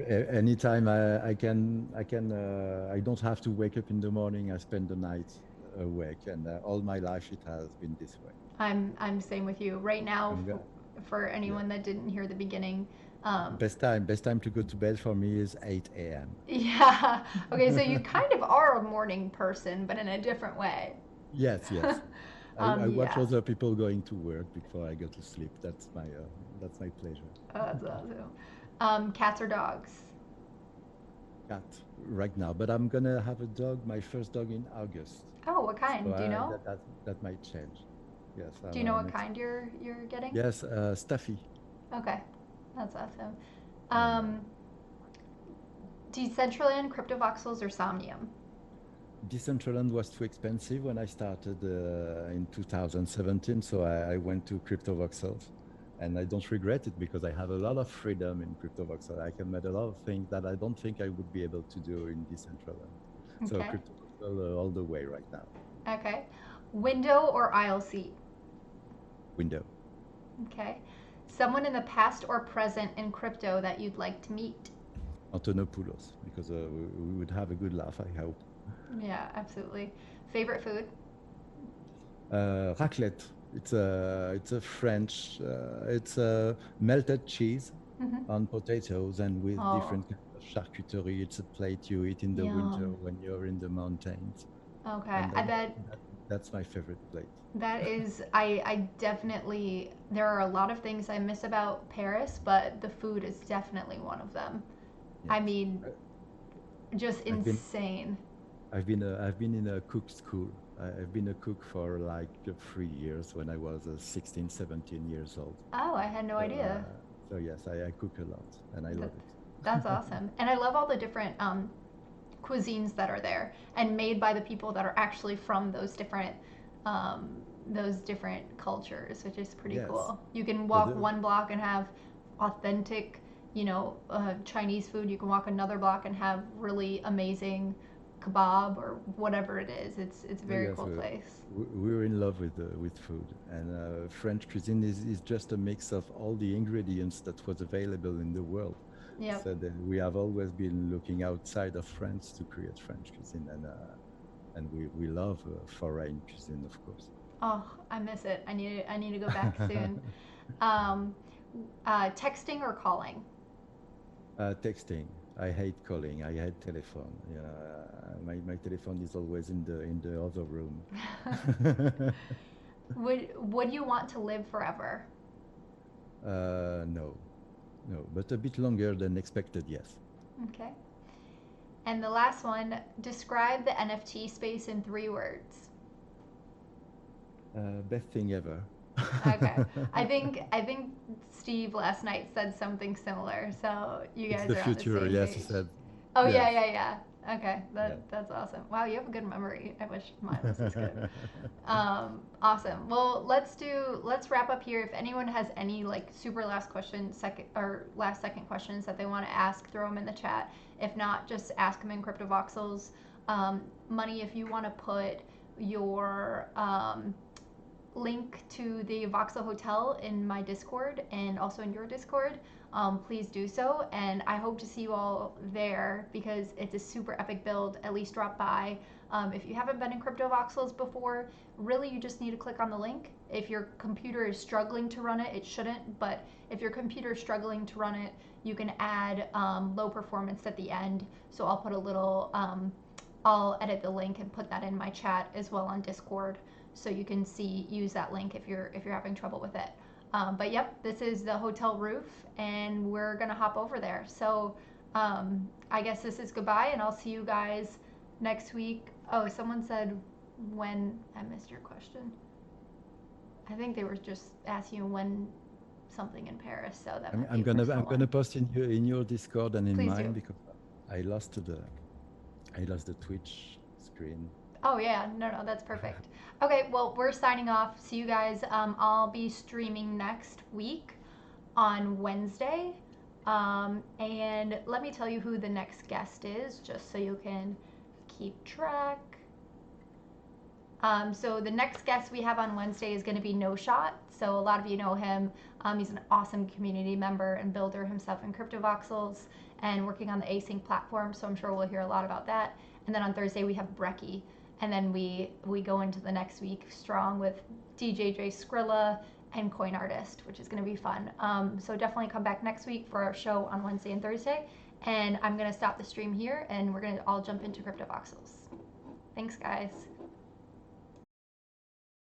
Anytime I can, I don't have to wake up in the morning. I spend the night awake, and all my life it has been this way. I'm same with you. Right now, I'm go- for yeah. anyone that didn't hear the beginning, Best time to go to bed for me is 8 a.m. yeah. Okay, so you kind of are a morning person, but in a different way. Yes, yes. I watch Yeah. other people going to work before I go to sleep. That's my pleasure. Oh, that's awesome. Cats or dogs? Cat right now, but I'm gonna have a dog, my first dog in August. Oh, what So kind? Do you know? that might change. Yes, Do you know what next. kind you're getting? Yes, Stuffy. Okay, that's awesome. And Decentraland, Cryptovoxels, or Somnium? Decentraland was too expensive when I started in 2017, so I went to CryptoVoxels, and I don't regret it because I have a lot of freedom in CryptoVoxel. I can make a lot of things that I don't think I would be able to do in Decentraland. So Okay. CryptoVoxel all the way right now. Okay. Window or aisle seat? Window. Okay. Someone in the past or present in crypto that you'd like to meet? Antonopoulos, because we would have a good laugh, I hope. Yeah, absolutely. Favorite food? Raclette. It's a French. It's a melted cheese Mm-hmm. on potatoes and with Oh, different kinds of charcuterie. It's a plate you eat in the winter yum. when you're in the mountains, Okay. and I bet that's my favorite plate. that is, I definitely, there are a lot of things I miss about Paris, but the food is definitely one of them. I Yes, mean, just I've been insane. I've been in a cook school. I've been a cook for like 3 years when I was 16, 17 years old. Oh, I had no So, idea. so yes, I cook a lot and I That, love that's it. awesome. And I love all the different cuisines that are there and made by the people that are actually from um, those different cultures, which is pretty Yes, cool. You can but walk one block and have authentic, Chinese food. You can walk another block and have really amazing kebab or whatever it is. It's a very yes, cool place. we're in love with food, and French cuisine is just a mix of all the ingredients that was available in the world. Yep. So that we have always been looking outside of France to create French cuisine, and we love foreign cuisine, of course. Oh, I miss it. I need to go back soon. Um, Texting or calling? Texting. I hate calling. I hate telephone. My telephone is always in the other room. Would you want to live forever? No, no, but a bit longer than expected. Yes. Okay. And the last one, describe the NFT space in 3 words. Best thing ever. Okay. I think Steve last night said something similar, so you It's guys the are on the future. same Yes, he page. said. Oh yeah, Yes. yeah, yeah. Okay, Yeah. that's awesome. Wow, you have a good memory. I wish mine was as good. Awesome. Well, let's wrap up here. If anyone has any like super last question, second or last second questions that they want to ask, throw them in the chat. If not, just ask them in CryptoVoxels. Money, if you want to put your link to the Voxel Hotel in my Discord and also in your Discord. Please do so, and I hope to see you all there because it's a super epic build. At least drop by. If you haven't been in Crypto Voxels before, really you just need to click on the link. If your computer is struggling to run it, it shouldn't, but if your computer is struggling to run it, you can add low performance at the end. So I'll put a little, I'll edit the link and put that in my chat as well on Discord, so you can use that link if you're having trouble with it. But yep, this is the hotel roof, and we're gonna hop over there. So I guess this is goodbye, and I'll see you guys next week. Oh, someone said when. I missed your question. I think they were just asking you when something in Paris. So that I'm gonna post in your Discord and in Please mine do. because I lost the Twitch screen. Oh yeah, no, that's perfect. Okay, well, we're signing off. See you guys. I'll be streaming next week on Wednesday. And let me tell you who the next guest is, just so you can keep track. So the next guest we have on Wednesday is going to be No Shot. So a lot of you know him. He's an awesome community member and builder himself in Crypto Voxels and working on the async platform. So I'm sure we'll hear a lot about that. And then on Thursday we have Brecky. And then we go into the next week strong with DJJ Skrilla and Coin Artist, which is going to be fun. So definitely come back next week for our show on Wednesday and Thursday. And I'm going to stop the stream here, and we're going to all jump into Crypto Voxels. Thanks, guys.